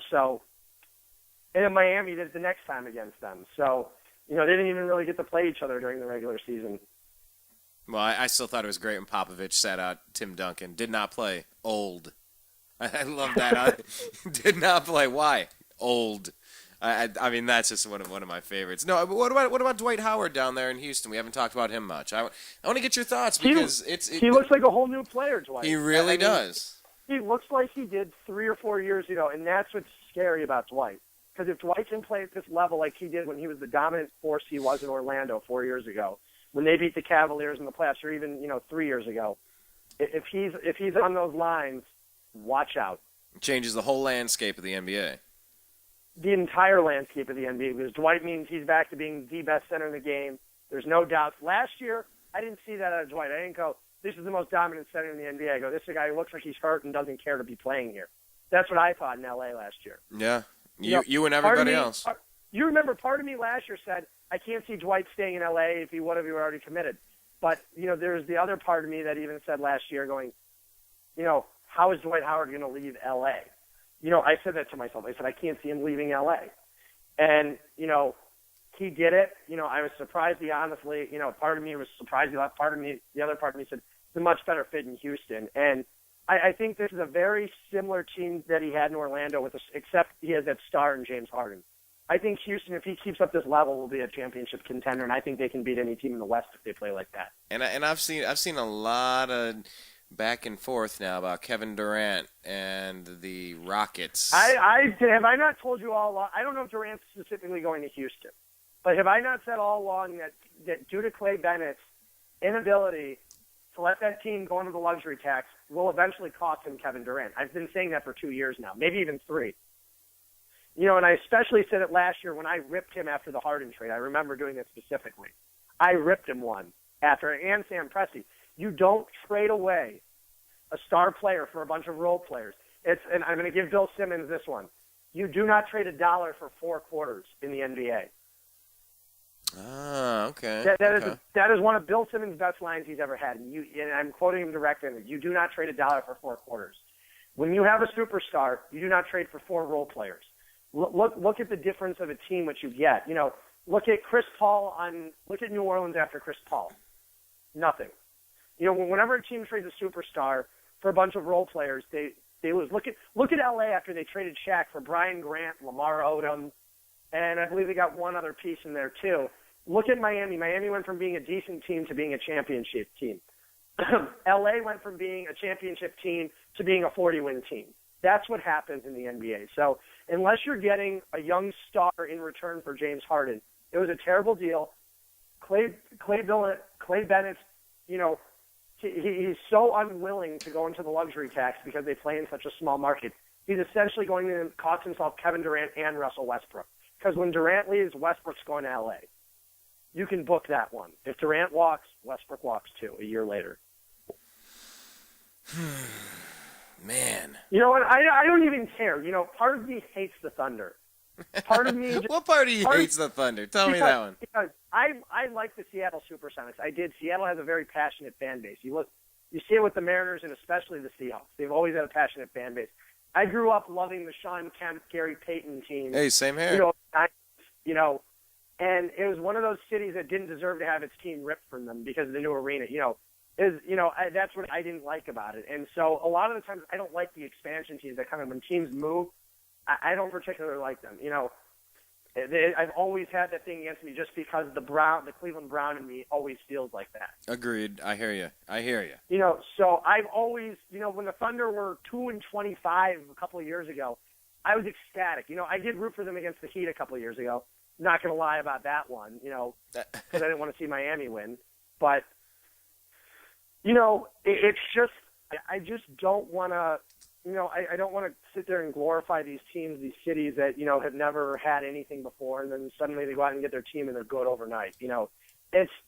So, and then Miami did it the next time against them. So, they didn't even really get to play each other during the regular season. Well, I still thought it was great when Popovich sat out Tim Duncan. Did not play. Old. I love that. Did not play. Why? Old. I mean, that's just one of my favorites. No, but what about Dwight Howard down there in Houston? We haven't talked about him much. I want to get your thoughts, because he looks like a whole new player, Dwight. He really does. He looks like he did 3 or 4 years ago, and that's what's scary about Dwight. Because if Dwight can play at this level like he did when he was the dominant force he was in Orlando 4 years ago, when they beat the Cavaliers in the playoffs, or even 3 years ago, if he's on those lines, watch out. It changes the whole landscape of the NBA. The entire landscape of the NBA, because Dwight means he's back to being the best center in the game. There's no doubt. Last year, I didn't see that out of Dwight. I didn't go, this is the most dominant center in the NBA. I go, this is a guy who looks like he's hurt and doesn't care to be playing here. That's what I thought in L.A. last year. Yeah, you and everybody else. You remember, part of me last year said, I can't see Dwight staying in L.A. if he would have already committed. But, there's the other part of me that even said last year going, how is Dwight Howard going to leave L.A.? I said that to myself. I said, I can't see him leaving L.A. And, he did it. I was surprised he honestly, part of me was surprised he left. The other part of me said, it's a much better fit in Houston. And I think this is a very similar team that he had in Orlando, except he has that star in James Harden. I think Houston, if he keeps up this level, will be a championship contender, and I think they can beat any team in the West if they play like that. And I've seen a lot of back and forth now about Kevin Durant and the Rockets. Have I not told you all along? I don't know if Durant's specifically going to Houston, but have I not said all along that due to Clay Bennett's inability to let that team go under the luxury tax will eventually cost him Kevin Durant? I've been saying that for 2 years now, maybe even 3. And I especially said it last year when I ripped him after the Harden trade. I remember doing that specifically. I ripped him one after, and Sam Presti. You don't trade away a star player for a bunch of role players. And I'm going to give Bill Simmons this one. You do not trade $1 for 4 quarters in the NBA. Ah, okay. That is one of Bill Simmons' best lines he's ever had. And I'm quoting him directly. You do not trade $1 for 4 quarters. When you have a superstar, you do not trade for 4 role players. Look at the difference of a team which you get. Look at look at New Orleans after Chris Paul. Nothing. Whenever a team trades a superstar for a bunch of role players, they lose. Look at LA after they traded Shaq for Brian Grant, Lamar Odom, and I believe they got one other piece in there too. Look at Miami. Miami went from being a decent team to being a championship team. LA went from being a championship team to being a 40-win team. That's what happens in the NBA. So unless you're getting a young star in return for James Harden, it was a terrible deal. Clay Bennett, he's so unwilling to go into the luxury tax because they play in such a small market. He's essentially going to cost himself Kevin Durant and Russell Westbrook. Because when Durant leaves, Westbrook's going to L.A. You can book that one. If Durant walks, Westbrook walks too a year later. Man. You know what? I don't even care. Part of me hates the Thunder. Part of me. What part of you hates the Thunder? Tell me that one. Because I like the Seattle Supersonics. I did. Seattle has a very passionate fan base. You see it with the Mariners and especially the Seahawks. They've always had a passionate fan base. I grew up loving the Sean Kemp, Gary Payton team. Hey, same here. And it was one of those cities that didn't deserve to have its team ripped from them because of the new arena. That's what I didn't like about it. And so a lot of the times I don't like the expansion teams that when teams move, I don't particularly like them. I've always had that thing against me just because the Cleveland Brown in me always feels like that. Agreed. I hear you. So I've always, when the Thunder were 2-25 a couple of years ago, I was ecstatic. I did root for them against the Heat a couple of years ago. Not going to lie about that one, because I didn't want to see Miami win. But, it's just, I just don't want to, I don't want to sit there and glorify these teams, these cities that, have never had anything before, and then suddenly they go out and get their team and they're good overnight.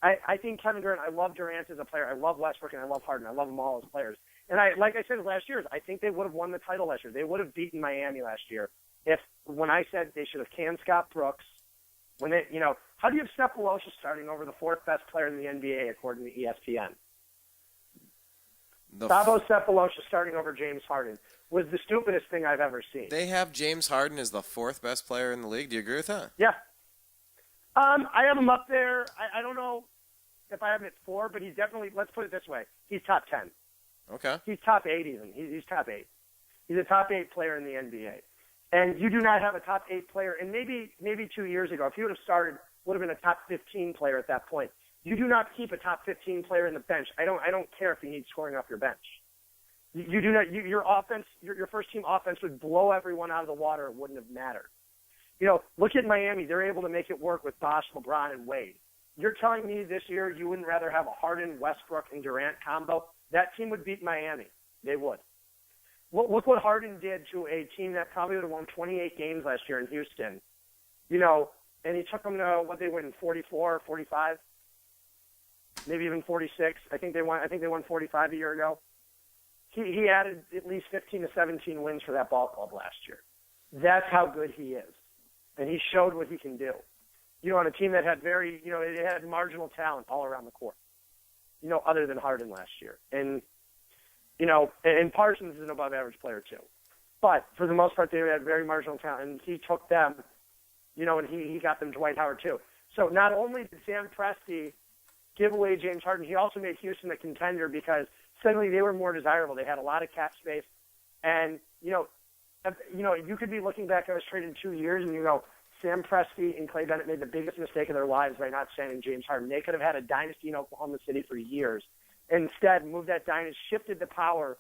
I think Kevin Durant, I love Durant as a player. I love Westbrook and I love Harden. I love them all as players. And like I said last year, I think they would have won the title last year. They would have beaten Miami last year when I said they should have canned Scott Brooks. When they, how do you have Steph Walsh starting over the fourth best player in the NBA according to ESPN? Savo Cephalosha starting over James Harden was the stupidest thing I've ever seen. They have James Harden as the fourth best player in the league. Do you agree with that? Yeah. I have him up there. I don't know if I have him at 4, but he's definitely, let's put it this way, he's top 10. Okay. He's top 8 even. He's top 8. He's a top 8 player in the NBA. And you do not have a top 8 player. And maybe 2 years ago, if he would have started, would have been a top 15 player at that point. You do not keep a top 15 player in the bench. I don't care if you need scoring off your bench. You do not. Your offense, your first team offense would blow everyone out of the water. It wouldn't have mattered. Look at Miami. They're able to make it work with Bosh, LeBron, and Wade. You're telling me this year you wouldn't rather have a Harden, Westbrook, and Durant combo? That team would beat Miami. They would. Look what Harden did to a team that probably would have won 28 games last year in Houston. And he took them to what they win, 44, 45, maybe even 46. I think they won 45 a year ago. He added at least 15 to 17 wins for that ball club last year. That's how good he is. And he showed what he can do. On a team that had it had marginal talent all around the court, other than Harden last year. And, and Parsons is an above average player too. But for the most part, they had very marginal talent. And he took them, and he got them Dwight Howard too. So not only did Sam Presti give away James Harden, he also made Houston a contender because suddenly they were more desirable. They had a lot of cap space. And, you could be looking back, I was traded 2 years, and Sam Presti and Clay Bennett made the biggest mistake of their lives by not signing James Harden. They could have had a dynasty in Oklahoma City for years. Instead, moved that dynasty, shifted the power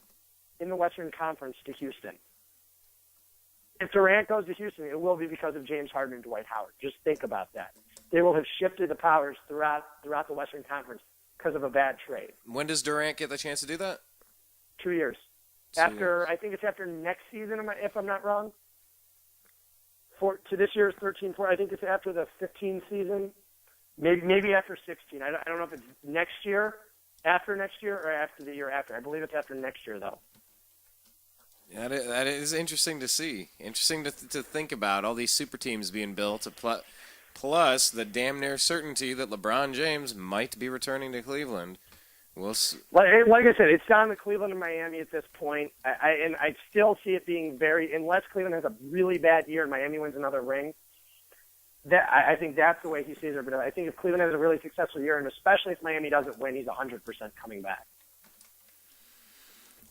in the Western Conference to Houston. If Durant goes to Houston, it will be because of James Harden and Dwight Howard. Just think about that. They will have shifted the powers throughout the Western Conference because of a bad trade. When does Durant get the chance to do that? 2 years. I think it's after next season, if I'm not wrong. To this year's 13-4, I think it's after the 15 season, maybe after 16. I don't know if it's next year, after next year, or after the year after. I believe it's after next year, though. Yeah, that is interesting to see. Interesting to think about all these super teams being built, plus the damn near certainty that LeBron James might be returning to Cleveland, Like I said, it's down to Cleveland and Miami at this point. I still see it being unless Cleveland has a really bad year and Miami wins another ring. I think that's the way he sees it. But I think if Cleveland has a really successful year, and especially if Miami doesn't win, he's 100% coming back.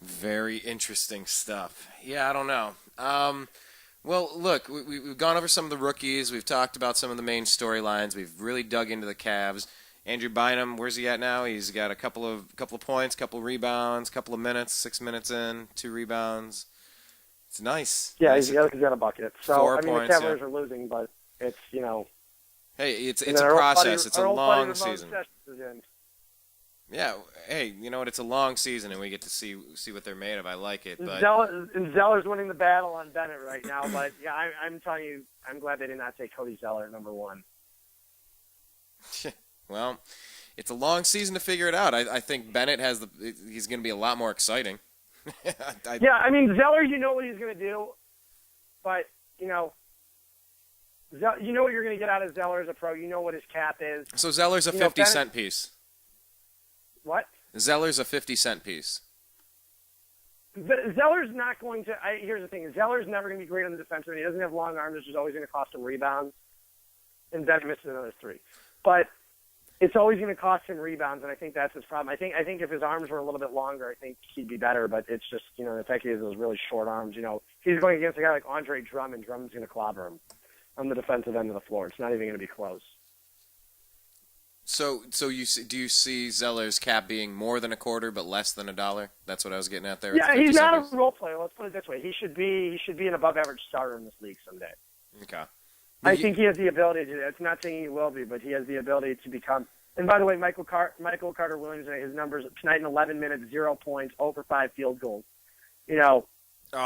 Very interesting stuff. Yeah, I don't know. Well, look, we've gone over some of the rookies. We've talked about some of the main storylines. We've really dug into the Cavs. Andrew Bynum, where's he at now? He's got a couple of points, couple of rebounds, couple of minutes, 6 minutes in, 2 rebounds. It's nice. Yeah, nice. he's got a bucket. So 4 points, the Cavaliers are losing, but it's Hey, it's a process. It's a long season. Yeah, hey, you know what? It's a long season, and we get to see what they're made of. I like it. But Zeller's winning the battle on Bennett right now. But yeah, I'm telling you, I'm glad they did not take Cody Zeller number 1. Well, it's a long season to figure it out. I think Bennett he's going to be a lot more exciting. Yeah, I mean, Zeller, you know what he's going to do, but, you know what you're going to get out of Zeller as a pro. You know what his cap is. So Zeller's a 50-cent piece. What? Zeller's a 50-cent piece. Zeller's not going to – here's the thing. Zeller's never going to be great on the defensive end. He doesn't have long arms, which is always going to cost him rebounds. And then misses another 3. But – it's always going to cost him rebounds, and I think that's his problem. I think if his arms were a little bit longer, I think he'd be better. But it's just, the fact he has those really short arms. He's going against a guy like Andre Drummond. Drummond's going to clobber him on the defensive end of the floor. It's not even going to be close. So do you see Zeller's cap being more than a quarter, but less than $1? That's what I was getting at there. Yeah, he's not a role player. Let's put it this way: he should be an above-average starter in this league someday. Okay. I think he has the ability to do that. It's not saying he will be, but he has the ability to become. And by the way, Michael Carter-Williams, his numbers tonight in 11 minutes, 0 points, over 5 field goals. Oh,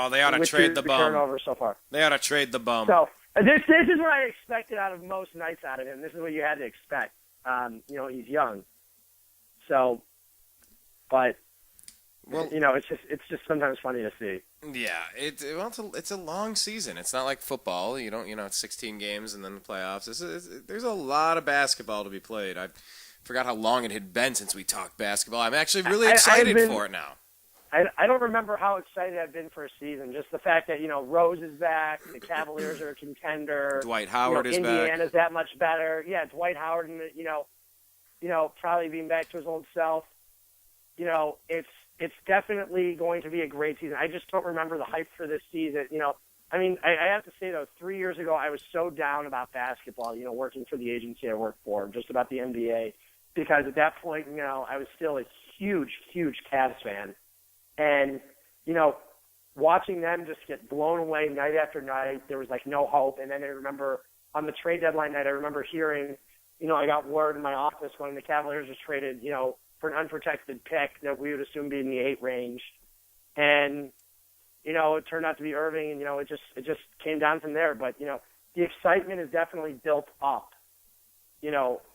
they ought to trade the bum. Turnover so far. They ought to trade the bum. So this is what I expected out of most nights out of him. This is what you had to expect. He's young. So, but it's just sometimes funny to see. Yeah, it's a long season. It's not like football. It's 16 games and then the playoffs. There's a lot of basketball to be played. I forgot how long it had been since we talked basketball. I'm actually really excited for it now. I don't remember how excited I've been for a season. Just the fact that, Rose is back, the Cavaliers are a contender. Dwight Howard is back. Indiana's that much better. Yeah, Dwight Howard, and, probably being back to his old self. It's definitely going to be a great season. I just don't remember the hype for this season. I have to say, though, 3 years ago, I was so down about basketball, working for the agency I work for, just about the NBA, because at that point, I was still a huge, huge Cavs fan. And, watching them just get blown away night after night, there was, no hope. And then I remember on the trade deadline night, I remember hearing, I got word in my office when the Cavaliers was traded, for an unprotected pick that we would assume be in the 8 range. And, it turned out to be Irving, and, it just came down from there. But, the excitement is definitely built up,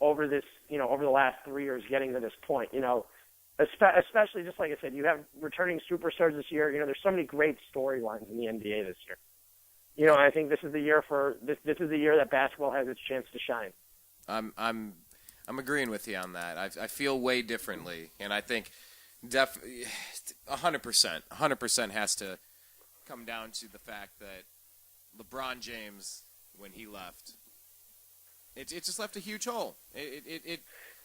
over this, over the last 3 years getting to this point, especially just like I said, you have returning superstars this year. There's so many great storylines in the NBA this year. I think this is the year this is the year that basketball has its chance to shine. I'm agreeing with you on that. I feel way differently, and I think 100% has to come down to the fact that LeBron James, when he left, it just left a huge hole.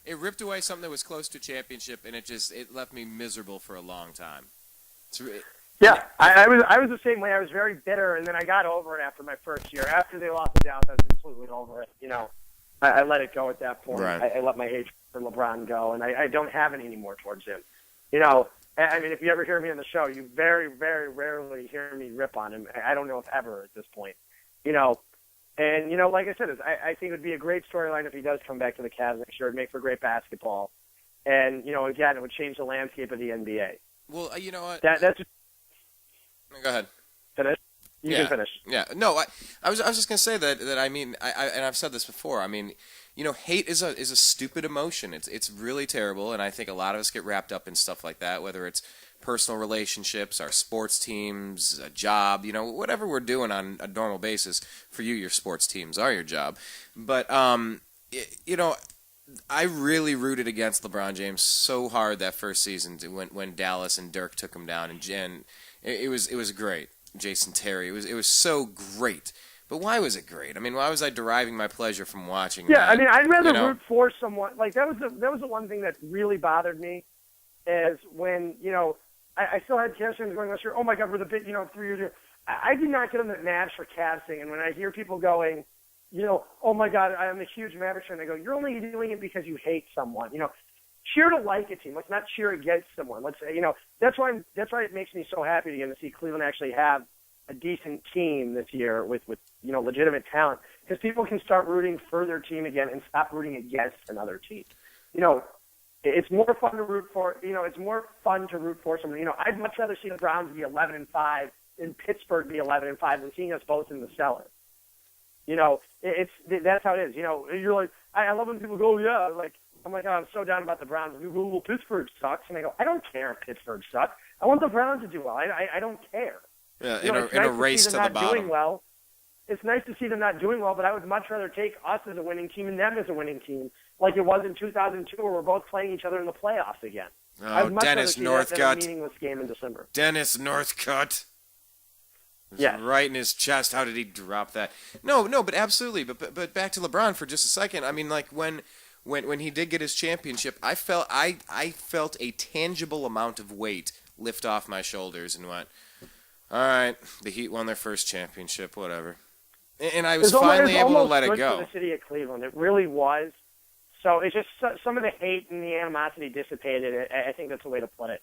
It ripped away something that was close to a championship, and it left me miserable for a long time. Yeah, I was the same way. I was very bitter, and then I got over it after my first year. After they lost the Dallas, I was completely over it. I let it go at that point. Right. I let my hate for LeBron go, and I don't have any anymore towards him. I mean, if you ever hear me on the show, you very, very rarely hear me rip on him. I don't know if ever at this point. And, like I said, I think it would be a great storyline if he does come back to the Cavs next year. It would make for great basketball. And, again, it would change the landscape of the NBA. Well, you know what? That's. Go ahead. Finish? You can finish. Yeah. No, I was just going to say that I mean, and I've said this before. I mean, hate is a stupid emotion. It's really terrible, and I think a lot of us get wrapped up in stuff like that, whether it's personal relationships, our sports teams, a job, whatever we're doing on a normal basis. For you, your sports teams are your job. But, I really rooted against LeBron James so hard that first season when Dallas and Dirk took him down, and it was great. Jason Terry, it was so great. But why was it great? I mean, why was I deriving my pleasure from watching? Yeah, that? I mean, I'd rather root for someone. Like that was the one thing that really bothered me, is when I still had Cavs fans going last year. Oh my God, we're the big 3 years ago. I did not get on the Mavs for Cavs thing, and when I hear people going, oh my God, I'm a huge Mavericks fan, I go, you're only doing it because you hate someone. Cheer to like a team. Let's not cheer against someone. Let's that's why it makes me so happy to see Cleveland actually have a decent team this year with legitimate talent, because people can start rooting for their team again and stop rooting against another team. It's more fun to root for. It's more fun to root for someone. I'd much rather see the Browns be 11-5 than Pittsburgh be 11-5 than seeing us both in the cellar. That's how it is. You're like, I love when people go, yeah, like, I'm like, oh, I'm so down about the Browns. You go, well, Pittsburgh sucks. And I go, I don't care if Pittsburgh sucks. I want the Browns to do well. I don't care. Yeah, in a race to the bottom. Doing well. It's nice to see them not doing well, but I would much rather take us as a winning team and them as a winning team, like it was in 2002, where we're both playing each other in the playoffs again. Oh, Dennis Northcutt. A meaningless game in December. Dennis Northcutt. Yeah. Right in his chest. How did he drop that? No, but absolutely. But back to LeBron for just a second. I mean, like when he did get his championship, I felt a tangible amount of weight lift off my shoulders and went, all right, the Heat won their first championship, whatever. And I was finally able to let it go. For the city of Cleveland, it really was. So it's just some of the hate and the animosity dissipated. I think that's the way to put it.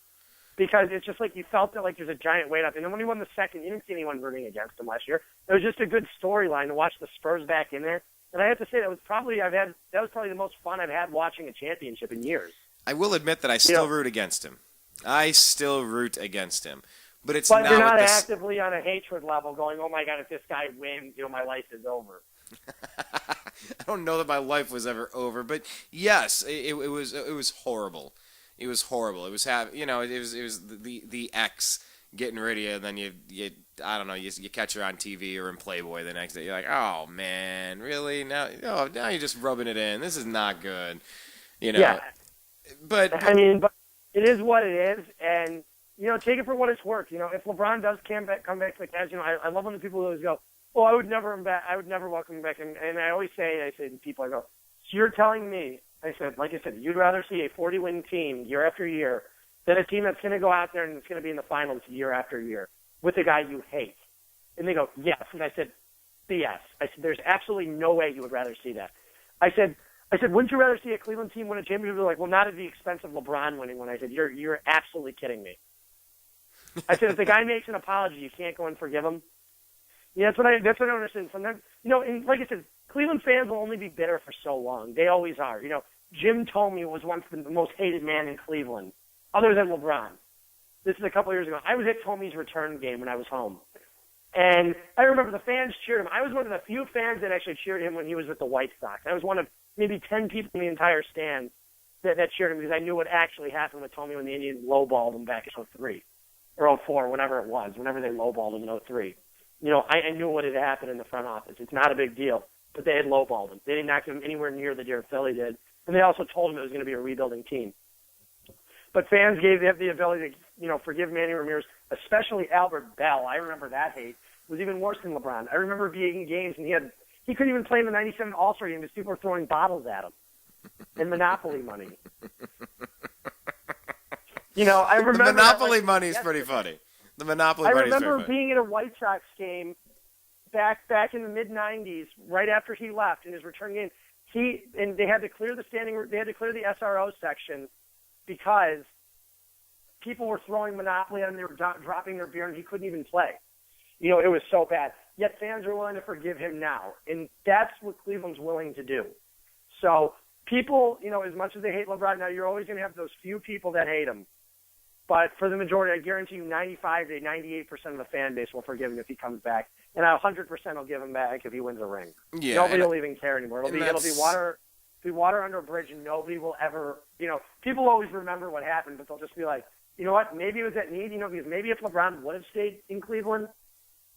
Because it's just like you felt that like there's a giant weight up. And then when he won the second, you didn't see anyone rooting against him last year. It was just a good storyline to watch the Spurs back in there. And I have to say that was probably the most fun I've had watching a championship in years. I will admit that I still root against him. I still root against him. But you're not actively on a hatred level going, oh my God, if this guy wins, my life is over. I don't know that my life was ever over, but yes, it was horrible. It was horrible. It was it was the ex getting rid of you, and then you I don't know, you catch her on TV or in Playboy the next day. You're like, oh man, really? Now you're just rubbing it in. This is not good. Yeah. But but it is what it is, and take it for what it's worth. If LeBron does come back to the Cavs, I love when the people always go, "Oh, I would never welcome him back." And I always say to people, I go, "So you're telling me?" Like I said, you'd rather see a 40-win team year after year than a team that's going to go out there and it's going to be in the finals year after year with a guy you hate? And they go, "Yes." And I said, "BS." I said, "There's absolutely no way you would rather see that." I said, "Wouldn't you rather see a Cleveland team win a championship?" They're like, "Well, not at the expense of LeBron winning one." I said, "You're absolutely kidding me." I said, if the guy makes an apology, you can't go and forgive him. That's what I don't understand. Sometimes, and like I said, Cleveland fans will only be bitter for so long. They always are. Jim Thome was once the most hated man in Cleveland, other than LeBron. This is a couple of years ago. I was at Thome's return game when I was home. And I remember the fans cheered him. I was one of the few fans that actually cheered him when he was with the White Sox. I was one of maybe 10 people in the entire stand that cheered him because I knew what actually happened with Thome when the Indians lowballed him back in 2003. Or 04, whenever it was, whenever they lowballed him in 03. I knew what had happened in the front office. It's not a big deal, but they had lowballed him. They didn't knock him anywhere near the deer Philly did, and they also told him it was going to be a rebuilding team. But fans gave them the ability to, forgive Manny Ramirez, especially Albert Bell. I remember that hate. It was even worse than LeBron. I remember being in games, and he couldn't even play in the 97 All-Star game because people were throwing bottles at him and Monopoly money. I remember the Monopoly money is pretty funny. The Monopoly money is very funny. I remember being at a White Sox game back in the mid '90s, right after he left in his return game. They had to clear the SRO section because people were throwing Monopoly and they were dropping their beer, and he couldn't even play. It was so bad. Yet fans are willing to forgive him now, and that's what Cleveland's willing to do. So people, as much as they hate LeBron, now you're always going to have those few people that hate him. But for the majority, I guarantee you 95 to 98% of the fan base will forgive him if he comes back. And 100% will give him back if he wins a ring. Yeah, nobody will even care anymore. It'll be water under a bridge, and nobody will ever, people always remember what happened, but they'll just be like, you know what, maybe it was that need, because maybe if LeBron would have stayed in Cleveland,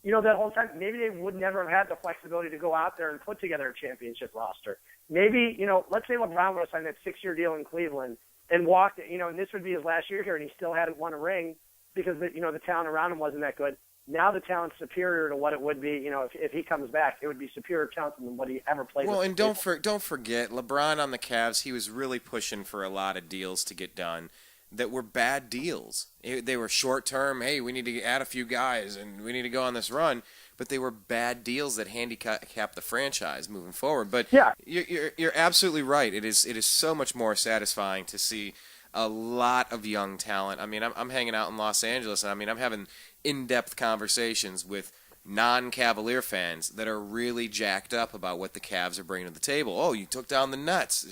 that whole time, maybe they would never have had the flexibility to go out there and put together a championship roster. maybe, let's say LeBron would have signed that 6-year deal in Cleveland and walked, and this would be his last year here, and he still hadn't won a ring because, the talent around him wasn't that good. Now the talent's superior to what it would be, if he comes back. It would be superior talent than what he ever played with. Well, and don't forget, LeBron on the Cavs, he was really pushing for a lot of deals to get done that were bad deals. They were short-term, hey, we need to add a few guys, and we need to go on this run. But they were bad deals that handicapped the franchise moving forward. But yeah, you're absolutely right. It is so much more satisfying to see a lot of young talent. I mean, I'm hanging out in Los Angeles, and I mean, I'm having in-depth conversations with non-Cavalier fans that are really jacked up about what the Cavs are bringing to the table. Oh, you took down the Nets.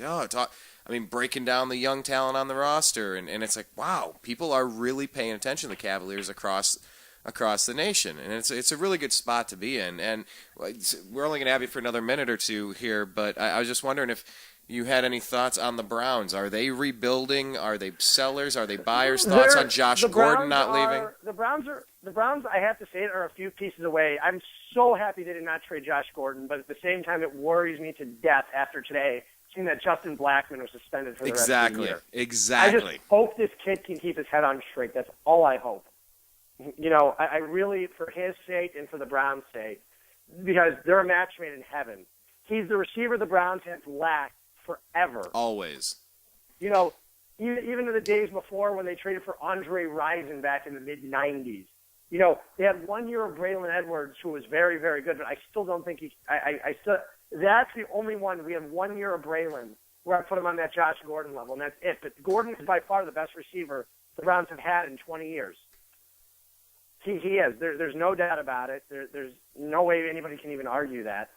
Breaking down the young talent on the roster, and it's like, wow, people are really paying attention to the Cavaliers across the nation, and it's a really good spot to be in. And we're only going to have you for another minute or two here, but I was just wondering if you had any thoughts on the Browns. Are they rebuilding? Are they sellers? Are they buyers? Thoughts on Josh Gordon not leaving? The Browns, I have to say it, are a few pieces away. I'm so happy they did not trade Josh Gordon, but at the same time, it worries me to death after today, seeing that Justin Blackmon was suspended for the rest of the year. Exactly. I just hope this kid can keep his head on straight. That's all I hope. I really, for his sake and for the Browns' sake, because they're a match made in heaven. He's the receiver the Browns have lacked forever. Always. Even in the days before when they traded for Andre Rison back in the mid-'90s. They had 1 year of Braylon Edwards, who was very, very good, but I still don't think that's the only one. We have 1 year of Braylon where I put him on that Josh Gordon level, and that's it. But Gordon is by far the best receiver the Browns have had in 20 years. He is. There's no doubt about it. There's no way anybody can even argue that.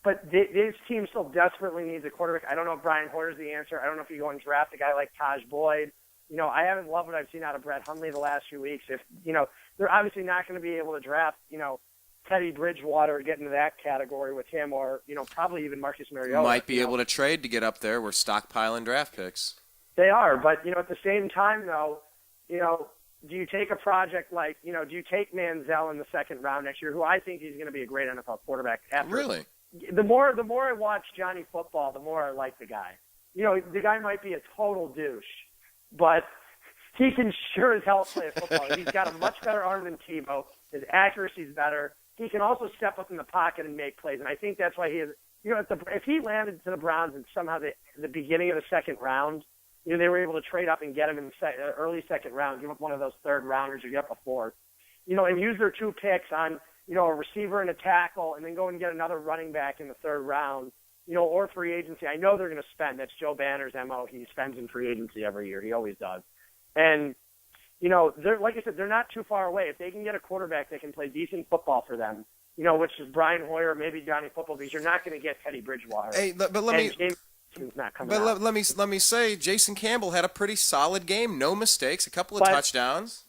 But this team still desperately needs a quarterback. I don't know if Brian Hoyer's the answer. I don't know if you go and draft a guy like Taj Boyd. I haven't loved what I've seen out of Brett Hundley the last few weeks. If they're obviously not going to be able to draft, Teddy Bridgewater, get into that category with him, or probably even Marcus Mariota. Might be able to trade to get up there. We're stockpiling draft picks. They are, but at the same time, though, do you take a project like, do you take Manziel in the second round next year, who I think he's going to be a great NFL quarterback after? Really? The more I watch Johnny Football, the more I like the guy. The guy might be a total douche, but he can sure as hell play football. He's got a much better arm than Tebow. His accuracy's better. He can also step up in the pocket and make plays, and I think that's why he is. If he landed to the Browns in somehow the beginning of the second round, they were able to trade up and get him in the early second round, give up one of those third rounders or get up a fourth, and use their 2 picks on, a receiver and a tackle, and then go and get another running back in the third round, or free agency. I know they're going to spend. That's Joe Banner's MO. He spends in free agency every year. He always does. And, they're, like I said, they're not too far away. If they can get a quarterback that can play decent football for them, which is Brian Hoyer, maybe Johnny Football, because you're not going to get Teddy Bridgewater. Hey, but let me say, Jason Campbell had a pretty solid game. No mistakes, a couple of touchdowns.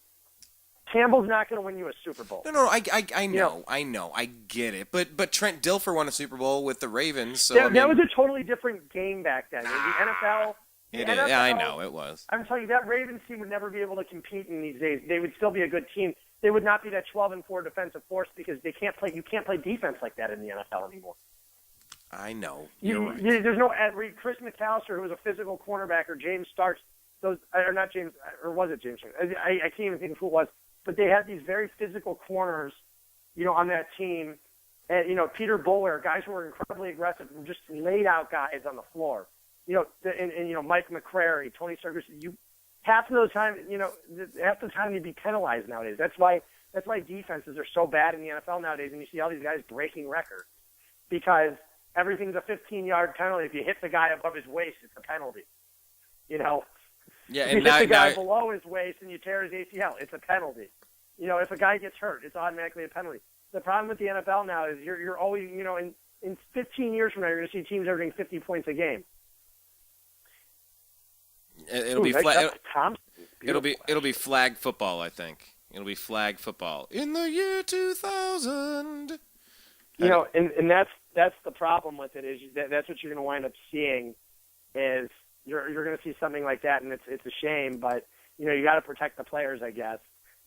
Campbell's not going to win you a Super Bowl. No, I know, I get it. But Trent Dilfer won a Super Bowl with the Ravens, so that was a totally different game back then. The NFL. Yeah, I know it was. I'm telling you, that Ravens team would never be able to compete in these days. They would still be a good team. They would not be that 12-4 defensive force because they can't play. You can't play defense like that in the NFL anymore. I know. There's no Chris McAllister, who was a physical cornerback, or James Starks. Those are not James, or was it James? I can't even think of who it was. But they had these very physical corners, on that team. And, Peter Bowler, guys who were incredibly aggressive, and just laid out guys on the floor. And Mike McCrary, Tony Circus. Half the time you'd be penalized nowadays. That's why defenses are so bad in the NFL nowadays, and you see all these guys breaking records because everything's a 15-yard penalty. If you hit the guy above his waist, it's a penalty. Yeah, if you hit the guy below his waist and you tear his ACL, it's a penalty. If a guy gets hurt, it's automatically a penalty. The problem with the NFL now is you're always, in 15 years from now, you're going to see teams averaging 50 points a game. It'll be flag football, I think. It'll be flag football in the year 2000. And that's the problem with it is that's what you're going to wind up seeing is you're going to see something like that, and it's a shame, but you got to protect the players, I guess.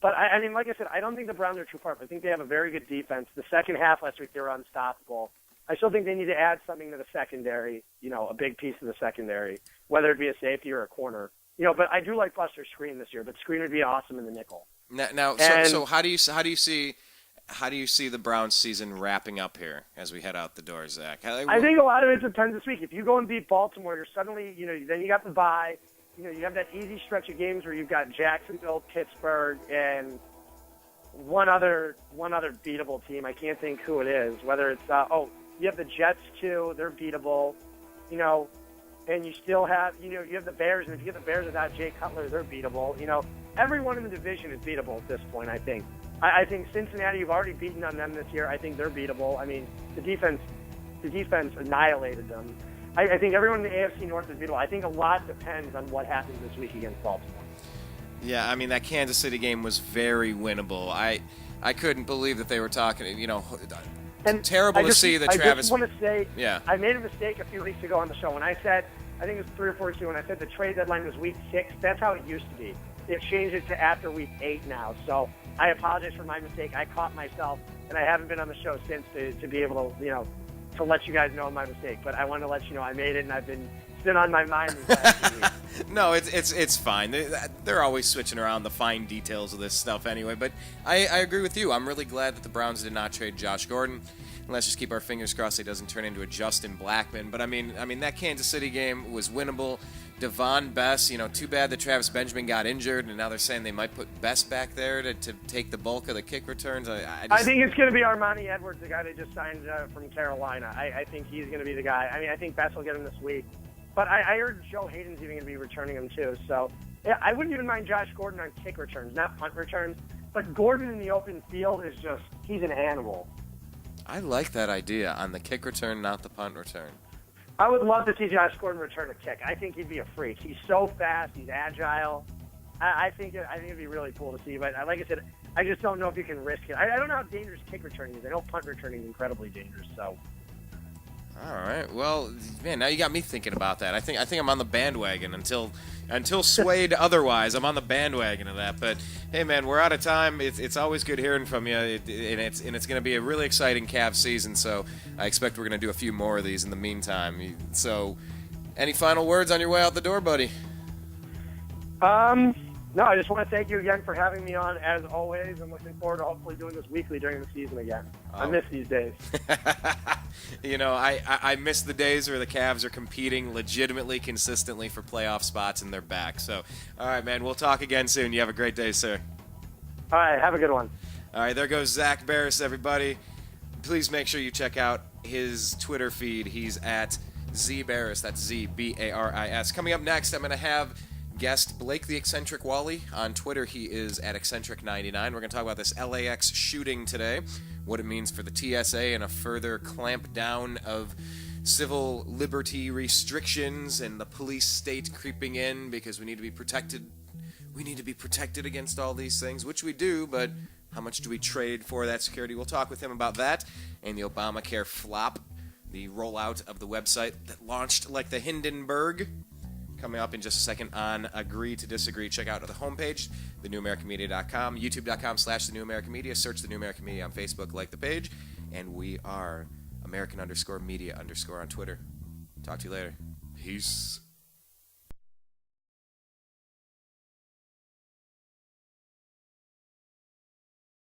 But I mean, like I said, I don't think the Browns are too far. I think they have a very good defense. The second half last week they were unstoppable, I still think they need to add something to the secondary, a big piece of the secondary, whether it be a safety or a corner. But I do like Buster Screen this year, but Screen would be awesome in the nickel. So how do you see the Browns season wrapping up here as we head out the door, Zach? I think a lot of it depends this week. If you go and beat Baltimore, you're suddenly, then you got the bye. You have that easy stretch of games where you've got Jacksonville, Pittsburgh, and one other beatable team. I can't think who it is. Whether it's you have the Jets too. They're beatable. And you still have you have the Bears, and if you get the Bears without Jay Cutler, they're beatable. Everyone in the division is beatable at this point. I think. I think Cincinnati, you've already beaten on them this year. I think they're beatable. I mean, the defense annihilated them. I think everyone in the AFC North is beatable. I think a lot depends on what happens this week against Baltimore. Yeah, I mean, that Kansas City game was very winnable. I couldn't believe that they were talking, and terrible to see that Travis... I just want to say, yeah. I made a mistake a few weeks ago on the show when I said, I think it was 3 or 4 weeks ago, when I said the trade deadline was week 6. That's how it used to be. They've changed it to after week 8 now. So I apologize for my mistake. I caught myself, and I haven't been on the show since to be able to, to let you guys know my mistake. But I wanted to let you know I made it, and it's been on my mind these last few weeks. No, it's fine. They're always switching around the fine details of this stuff anyway. But I agree with you. I'm really glad that the Browns did not trade Josh Gordon. And let's just keep our fingers crossed he doesn't turn into a Justin Blackmon. But I mean that Kansas City game was winnable. Devon Bess, too bad that Travis Benjamin got injured, and now they're saying they might put Bess back there to take the bulk of the kick returns. I think it's going to be Armani Edwards, the guy they just signed from Carolina. I think he's going to be the guy. I mean, I think Bess will get him this week. But I heard Joe Hayden's even going to be returning him too. So yeah, I wouldn't even mind Josh Gordon on kick returns, not punt returns. But Gordon in the open field is he's an animal. I like that idea on the kick return, not the punt return. I would love to see Josh Gordon return a kick. I think he'd be a freak. He's so fast. He's agile. I think it'd be really cool to see. But like I said, I just don't know if you can risk it. I don't know how dangerous kick returning is. I know punt returning is incredibly dangerous. So. All right. Well, man, now you got me thinking about that. I think I'm on the bandwagon until swayed otherwise. I'm on the bandwagon of that. But hey, man, we're out of time. It's always good hearing from you, and it's going to be a really exciting Cavs season. So I expect we're going to do a few more of these in the meantime. So, any final words on your way out the door, buddy? No, I just want to thank you again for having me on, as always. I'm looking forward to hopefully doing this weekly during the season again. I miss these days. I miss the days where the Cavs are competing legitimately, consistently for playoff spots, and they're back. So, all right, man, we'll talk again soon. You have a great day, sir. All right, have a good one. All right, there goes Zak Baris, everybody. Please make sure you check out his Twitter feed. He's at ZBaris. That's ZBaris. Coming up next, I'm going to have guest Blake the Eccentric Wally. On Twitter, he is at Eccentric99. We're going to talk about this LAX shooting today, what it means for the TSA, and a further clamp down of civil liberty restrictions and the police state creeping in because we need to be protected. We need to be protected against all these things, which we do, but how much do we trade for that security? We'll talk with him about that and the Obamacare flop, the rollout of the website that launched like the Hindenburg. Coming up in just a second on Agree to Disagree. Check out the homepage, thenewamericanmedia.com, youtube.com/thenewamericanmedia. Search The New American Media on Facebook, like the page. And we are American_media_ on Twitter. Talk to you later. Peace.